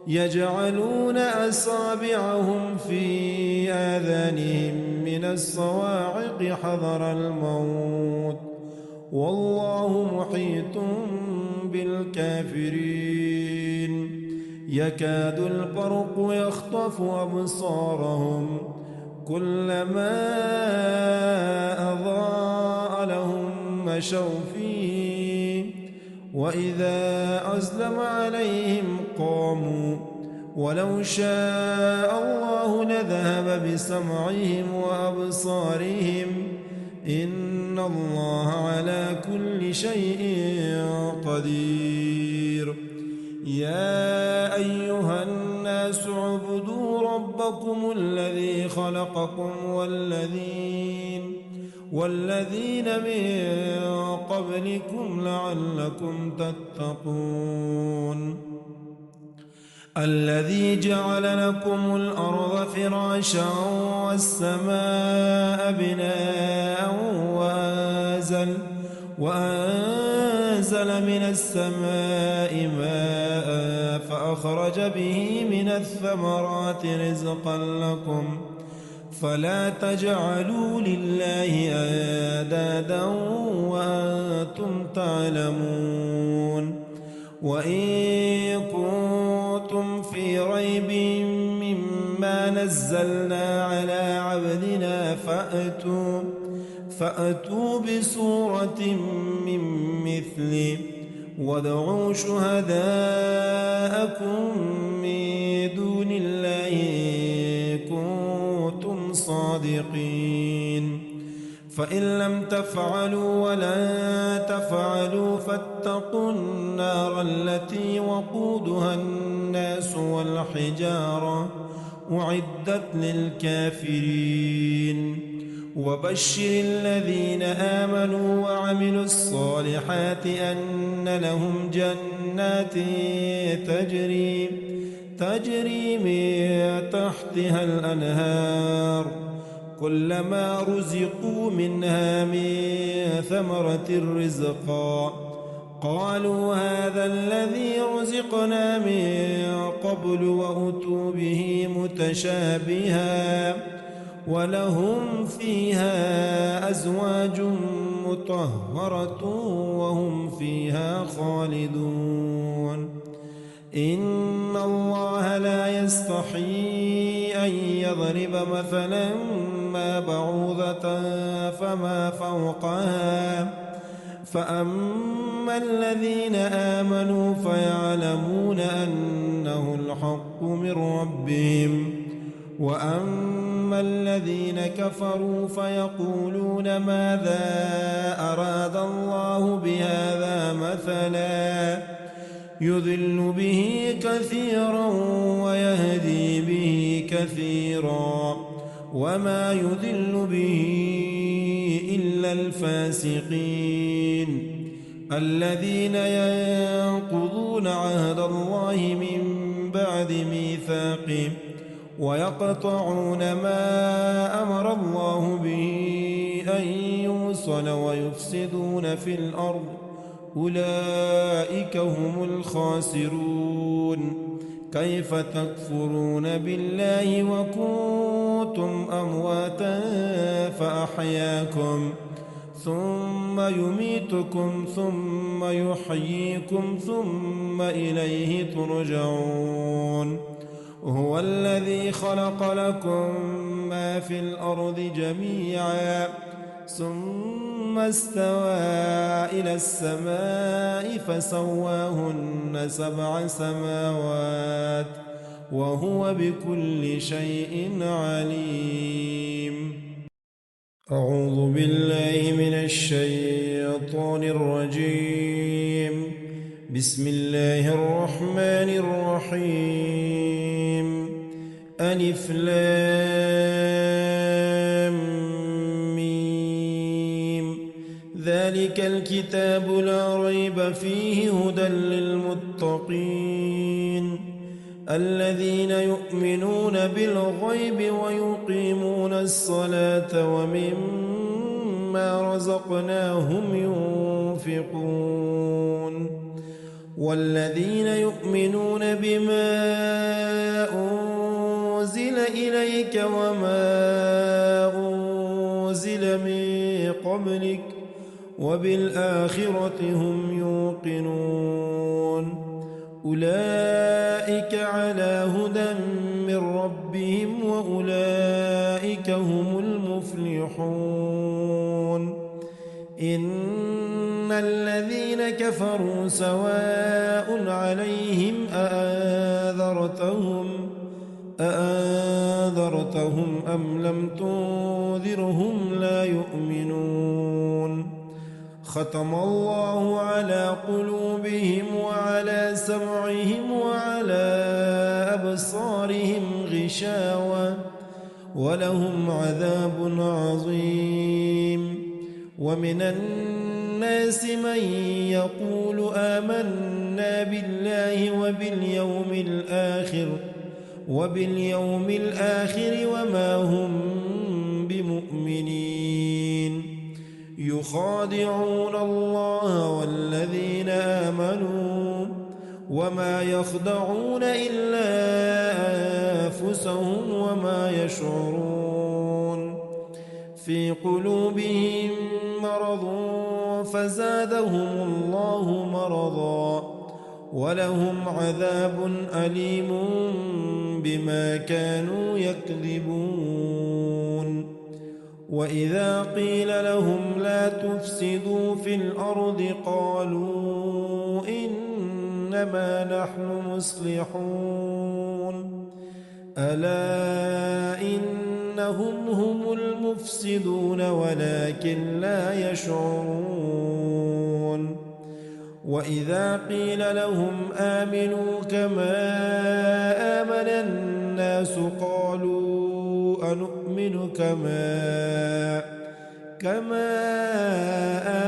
يجعلون أصابعهم في آذانهم من الصواعق حذر الموت والله محيط بالكافرين يكاد البرق يخطف أبصارهم كلما أضاء لهم مشوا فيه وإذا أظلم عليهم قاموا ولو شاء الله لذهب بسمعهم وأبصارهم إن الله على كل شيء قدير يا أيها الناس اعبدوا ربكم الذي خلقكم والذين من قبلكم لعلكم تتقون الذي جعل لكم الأرض فراشا والسماء بناء وأنزل من السماء ماء فأخرج به من الثمرات رزقا لكم فلا تجعلوا لله أندادا وأنتم تعلمون وإن كنتم في ريب مما نزلنا على عبدنا فأتوا بسورة من مثله وادعوا شهداءكم من دون الله إن كنتم صادقين فإن لم تفعلوا ولن تفعلوا فاتقوا النار التي وقودها الناس والحجارة أعدت للكافرين وبشر الذين آمنوا وعملوا الصالحات أن لهم جنات تجري من تحتها الأنهار كلما رزقوا منها من ثمرة رزقا قالوا هذا الذي رزقنا من قبل وأتوا به متشابها ولهم فيها أزواج مطهرة وهم فيها خالدون إن الله لا يستحيي أن يضرب مثلا ما بعوضة فما فوقها فأما الذين آمنوا فيعلمون أنه الحق من ربهم وأما الذين كفروا فيقولون ماذا أراد الله بهذا مثلا يضل به كثيرا ويهدي به كثيرا وما يضل به إلا الفاسقين الذين ينقضون عهد الله من بعد ميثاقه ويقطعون ما أمر الله به أن يوصل ويفسدون في الأرض أولئك هم الخاسرون كيف تكفرون بالله وكنتم أمواتا فأحياكم ثم يميتكم ثم يحييكم ثم إليه ترجعون هو الذي خلق لكم ما في الأرض جميعا ثم استوى إلى السماء فسواهن 7 سماوات وهو بكل شيء عليم أعوذ بالله من الشيطان الرجيم بسم الله الرحمن الرحيم ألف لام ميم ذلك الكتاب لا ريب فيه هدى للمتقين الذين يؤمنون بالغيب ويقيمون الصلاة ومما رزقناهم ينفقون والذين يؤمنون بما أنزل إليك وما أنزل من قبلك وبالآخرة هم يوقنون أولئك على هدى من ربهم وأولئك هم المفلحون إن الذين كفروا سواء عليهم أأنذرتهم أم لم تنذرهم لا يؤمنون ختم الله على قلوبهم وعلى سمعهم وعلى أبصارهم غشاوة ولهم عذاب عظيم. ومن الناس من يقول آمنا بالله وباليوم الآخر وما هم بمؤمنين. يخادعون الله والذين آمنوا وما يخدعون إلا أنفسهم وما يشعرون. في قلوبهم مرض فزادهم الله مرضا ولهم عذاب أليم بما كانوا يكذبون. وإذا قيل لهم لا تفسدوا في الأرض قالوا إنما نحن مصلحون ألا إنهم هم المفسدون ولكن لا يشعرون. وإذا قيل لهم آمنوا كما آمن الناس قالوا أنؤمن كما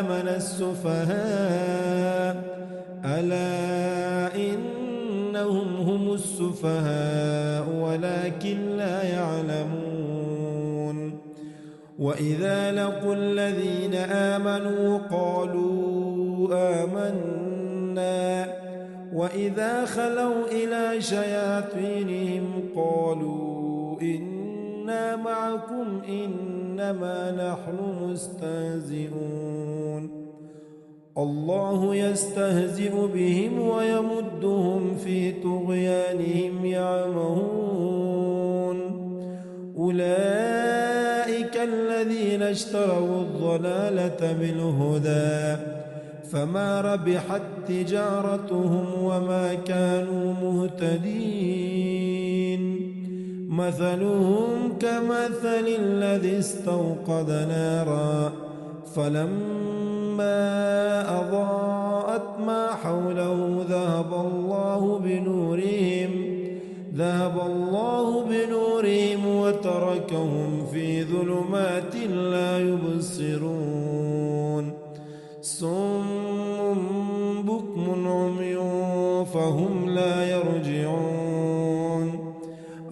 آمن السفهاء ألا إنهم هم السفهاء ولكن لا يعلمون. وإذا لقوا الذين آمنوا قالوا آمنا وإذا خلوا إلى شياطينهم قالوا إنا معكم إنما نحن مستهزئون. الله يستهزئ بهم ويمدهم في طغيانهم يعمهون. أولئك الذين اشتروا الضلالة بالهدى فما ربحت تجارتهم وما كانوا مهتدين. مثلهم كمثل الذي استوقد نارا فلما أضاءت ما حوله ذهب الله بنورهم وتركهم في ظلمات لا يبصرون. صم بكم عمي فهم لا يرجعون.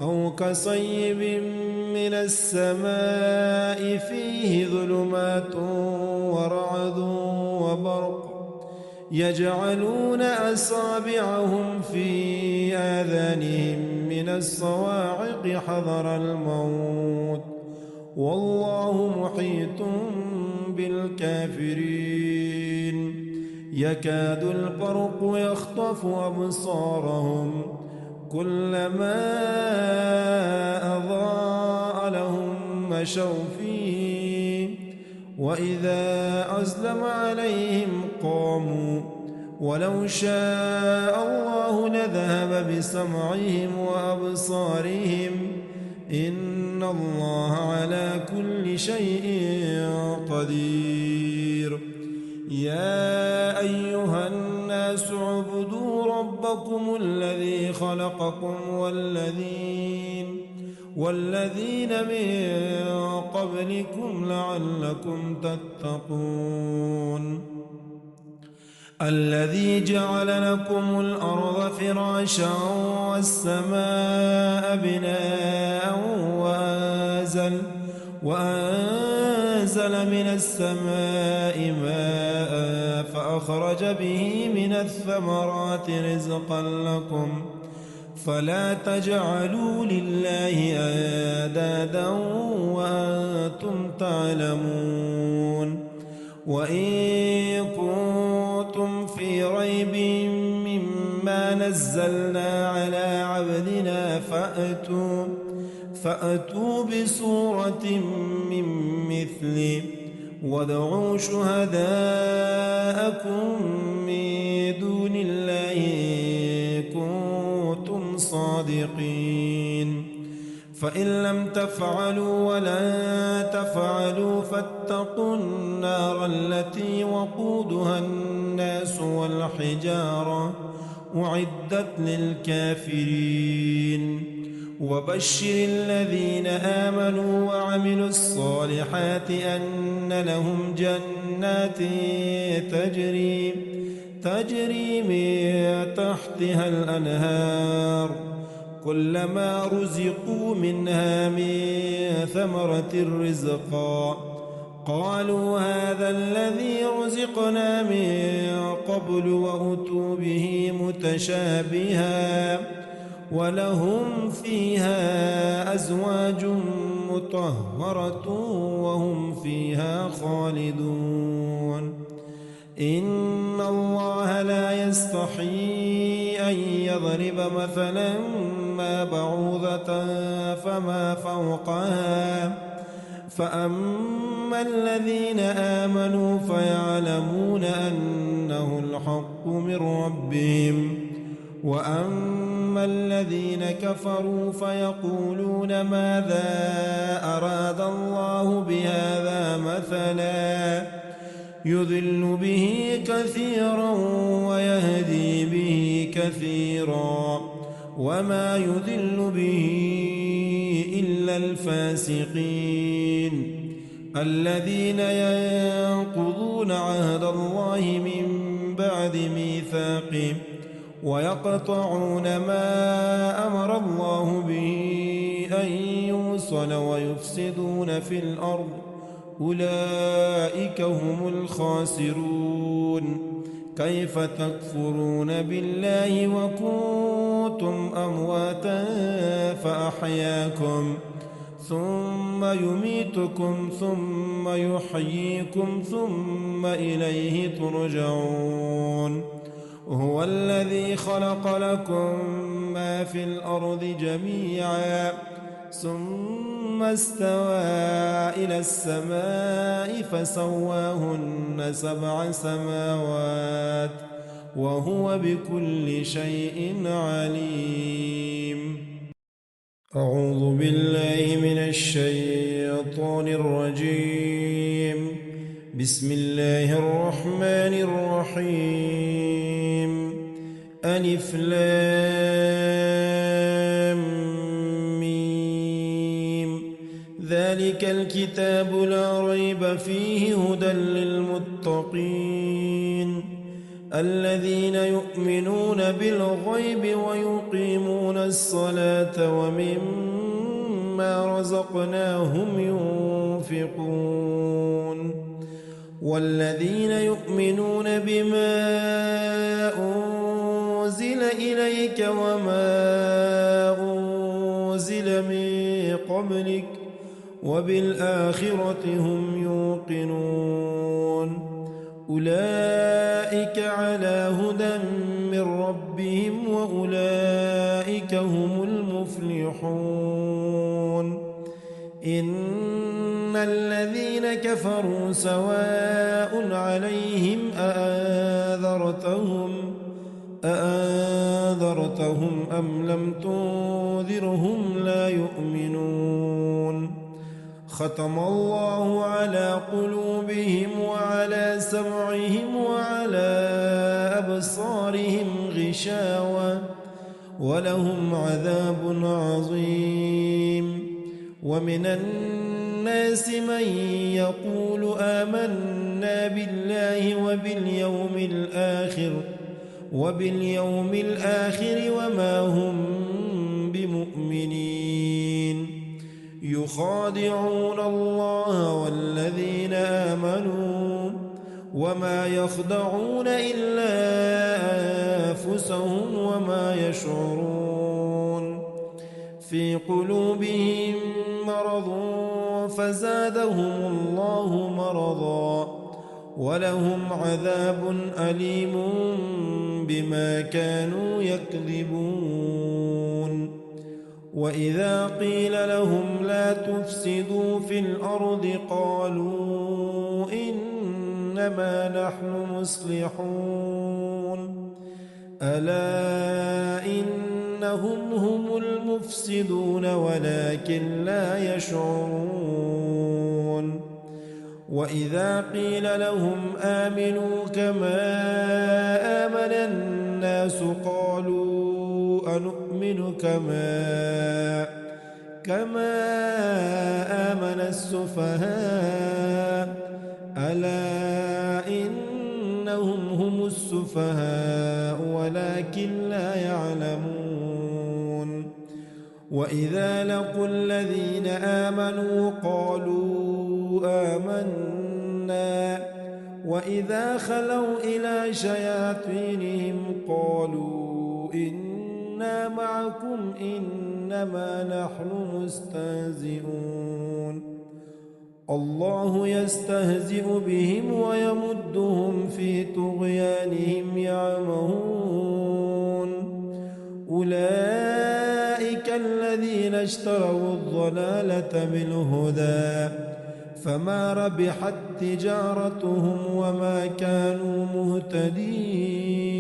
أو كصيب من السماء فيه ظلمات ورعد وبرق يجعلون أصابعهم في آذانهم من الصواعق حذر الموت والله محيط بالكافرين. يكاد البرق يخطف أبصارهم كلما أضاء لهم مشوا فيه وإذا أظلم عليهم قاموا ولو شاء الله لذهب بسمعهم وأبصارهم إن الله على كل شيء قدير. يا أيها الناس اعبدوا ربكم الذي خلقكم والذين من قبلكم لعلكم تتقون. الذي جعل لكم الأرض فراشا والسماء بناء وأنزل من السماء ماء فأخرج به من الثمرات رزقا لكم فلا تجعلوا لله أندادا وأنتم تعلمون. وإن كنتم في ريب مما نزلنا على عبدنا فأتوا بسورة من مثله وادعوا شهداءكم من دون الله إن كنتم صادقين. فإن لم تفعلوا ولن تفعلوا فاتقوا النار التي وقودها الناس والحجارة أعدت للكافرين. وبشر الذين آمنوا وعملوا الصالحات أن لهم جنات تجري من تحتها الأنهار كلما رزقوا منها من ثمرة رزقا قالوا هذا الذي رزقنا من قبل وأتوا به متشابها ولهم فيها أزواج مطهرة وهم فيها خالدون إن الله لا يستحيي أن يضرب مثلا ما بعوضة فما فوقها فأما الذين آمنوا فيعلمون أنه الحق من ربهم وأما الذين كفروا فيقولون ماذا أراد الله بهذا مثلا يضل به كثيرا ويهدي به كثيرا وما يضل به إلا الفاسقين الذين ينقضون عهد الله من بعد ميثاقه ويقطعون ما أمر الله به أن يوصل ويفسدون في الأرض أولئك هم الخاسرون كيف تكفرون بالله وكنتم أمواتا فأحياكم ثم يميتكم ثم يحييكم ثم إليه ترجعون هو الذي خلق لكم ما في الأرض جميعا ثم استوى إلى السماء فسواهن 7 سماوات وهو بكل شيء عليم. أعوذ بالله من الشيطان الرجيم. بسم الله الرحمن الرحيم. ألف لام ميم ذلك الكتاب لا ريب فيه هدى للمتقين الذين يؤمنون بالغيب ويقيمون الصلاة ومما رزقناهم ينفقون والذين يؤمنون بما أنزل إليك وما أنزل من قبلك وبالآخرة هم يوقنون أولئك على هدى من ربهم وأولئك هم المفلحون إن الذين كفروا سواء عليهم أأنذرتهم أم لم تنذرهم لا يؤمنون ختم الله على قلوبهم وعلى سمعهم وعلى أبصارهم غشاوة ولهم عذاب عظيم ومن الناس من يقول آمنا بالله وباليوم الآخر وما هم بمؤمنين يخادعون الله والذين آمنوا وما يخدعون إلا أنفسهم وما يشعرون في قلوبهم مرض فزادهم الله مرضا ولهم عذاب أليم بما كانوا يكذبون وإذا قيل لهم لا تفسدوا في الأرض قالوا إنما نحن مصلحون ألا إنهم هم المفسدون ولكن لا يشعرون وإذا قيل لهم آمنوا كما آمن الناس قالوا أنؤمن نؤمن كما آمن السفهاء ألا إنهم هم السفهاء ولكن لا يعلمون وإذا لقوا الذين آمنوا قالوا آمنا وإذا خلوا إلى شياطينهم قالوا إنا معكم إنما نحن مستهزئون الله يستهزئ بهم ويمدهم في طغيانهم يعمهون أولئك الذين اشتروا الضلالة بالهدى فما ربحت تجارتهم وما كانوا مهتدين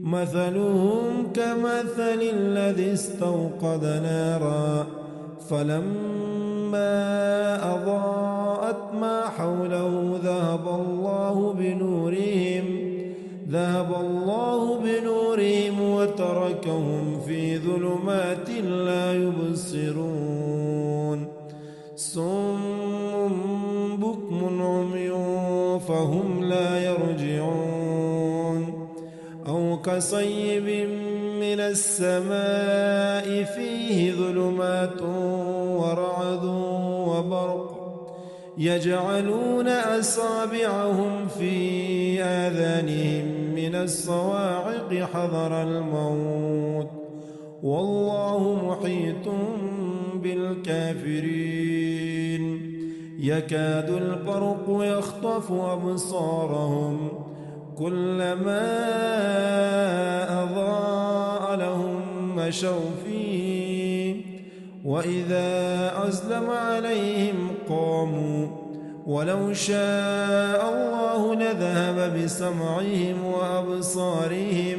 مثلهم كمثل الذي استوقد نارا فلما أضاءت ما حوله ذهب الله بنورهم وتركهم في ظلمات لا يبصرون صم بكم عمي فهم لا يرجعون أو كصيب من السماء فيه ظلمات ورعد وبرق يجعلون أصابعهم في آذانهم من الصواعق حذر الموت والله محيط بالكافرين يكاد البرق يخطف أبصارهم كلما أضاء لهم مشوا فيه وإذا أظلم عليهم قاموا ولو شاء الله لذهب بسمعهم وأبصارهم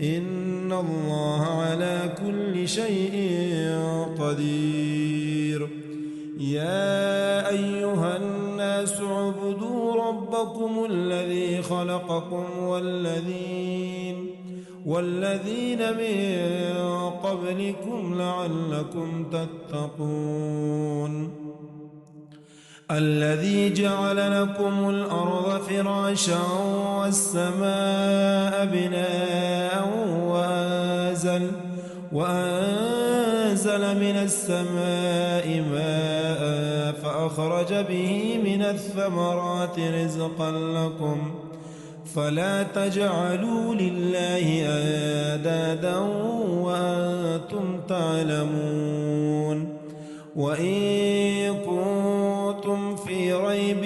إن الله على كل شيء قدير يا أيها الناس اعبدوا ربكم الذي خلقكم والذين من قبلكم لعلكم تتقون الذي جعل لكم الأرض فراشا والسماء بناء وأنزل من السماء ماء فأخرج به من الثمرات رزقا لكم فلا تجعلوا لله أندادا وأنتم تعلمون وإن كنتم في ريب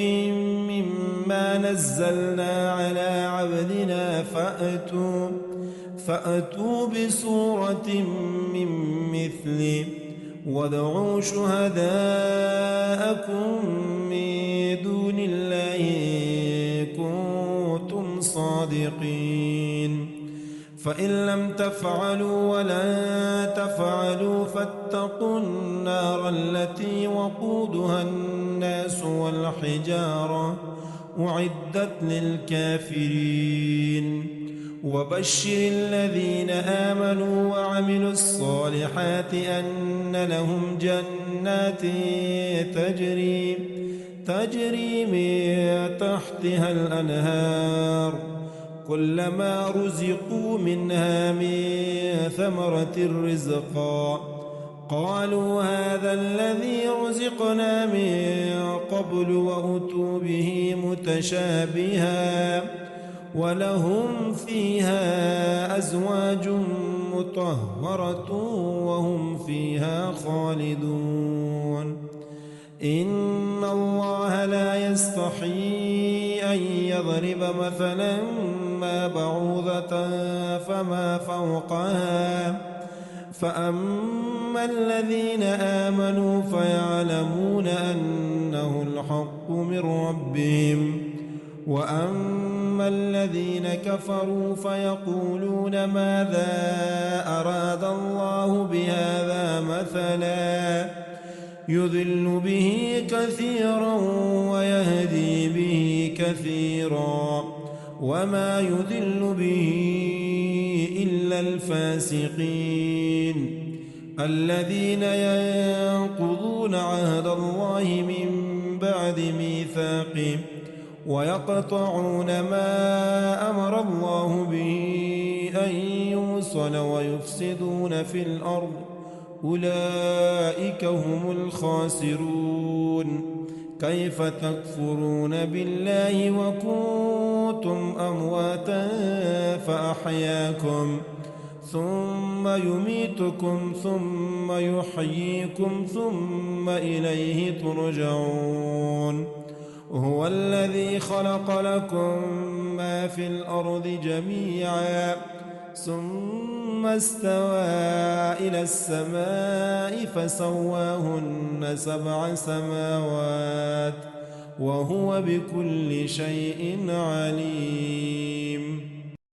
مما نزلنا على عبدنا فأتوا بسورة من مثله وادعوا شهداءكم من دون الله إن كنتم صادقين فإن لم تفعلوا ولن تفعلوا فاتقوا النار التي وقودها الناس والحجارة أعدت للكافرين وبشر الذين آمنوا وعملوا الصالحات أن لهم جنات تجري من تحتها الأنهار كلما رزقوا منها من ثمرة رزقا قالوا هذا الذي رزقنا من قبل وأتوا به متشابها ولهم فيها أزواج مطهرة وهم فيها خالدون إن الله لا يستحيي أن يضرب مثلا ما بعوضة فما فوقها فأما الذين آمنوا فيعلمون أنه الحق من ربهم وأما الذين كفروا فيقولون ماذا أراد الله بهذا مثلا يضل به كثيرا ويهدي به كثيرا وما يضل به إلا إلا الفاسقين الذين ينقضون عهد الله من بعد ميثاقه ويقطعون ما أمر الله به أن يوصل ويفسدون في الأرض أولئك هم الخاسرون كيف تكفرون بالله وكنتم أمواتا فأحياكم ثم يميتكم ثم يحييكم ثم إليه ترجعون هو الذي خلق لكم ما في الأرض جميعا ثم استوى إلى السماء فسواهن 7 سماوات وهو بكل شيء عليم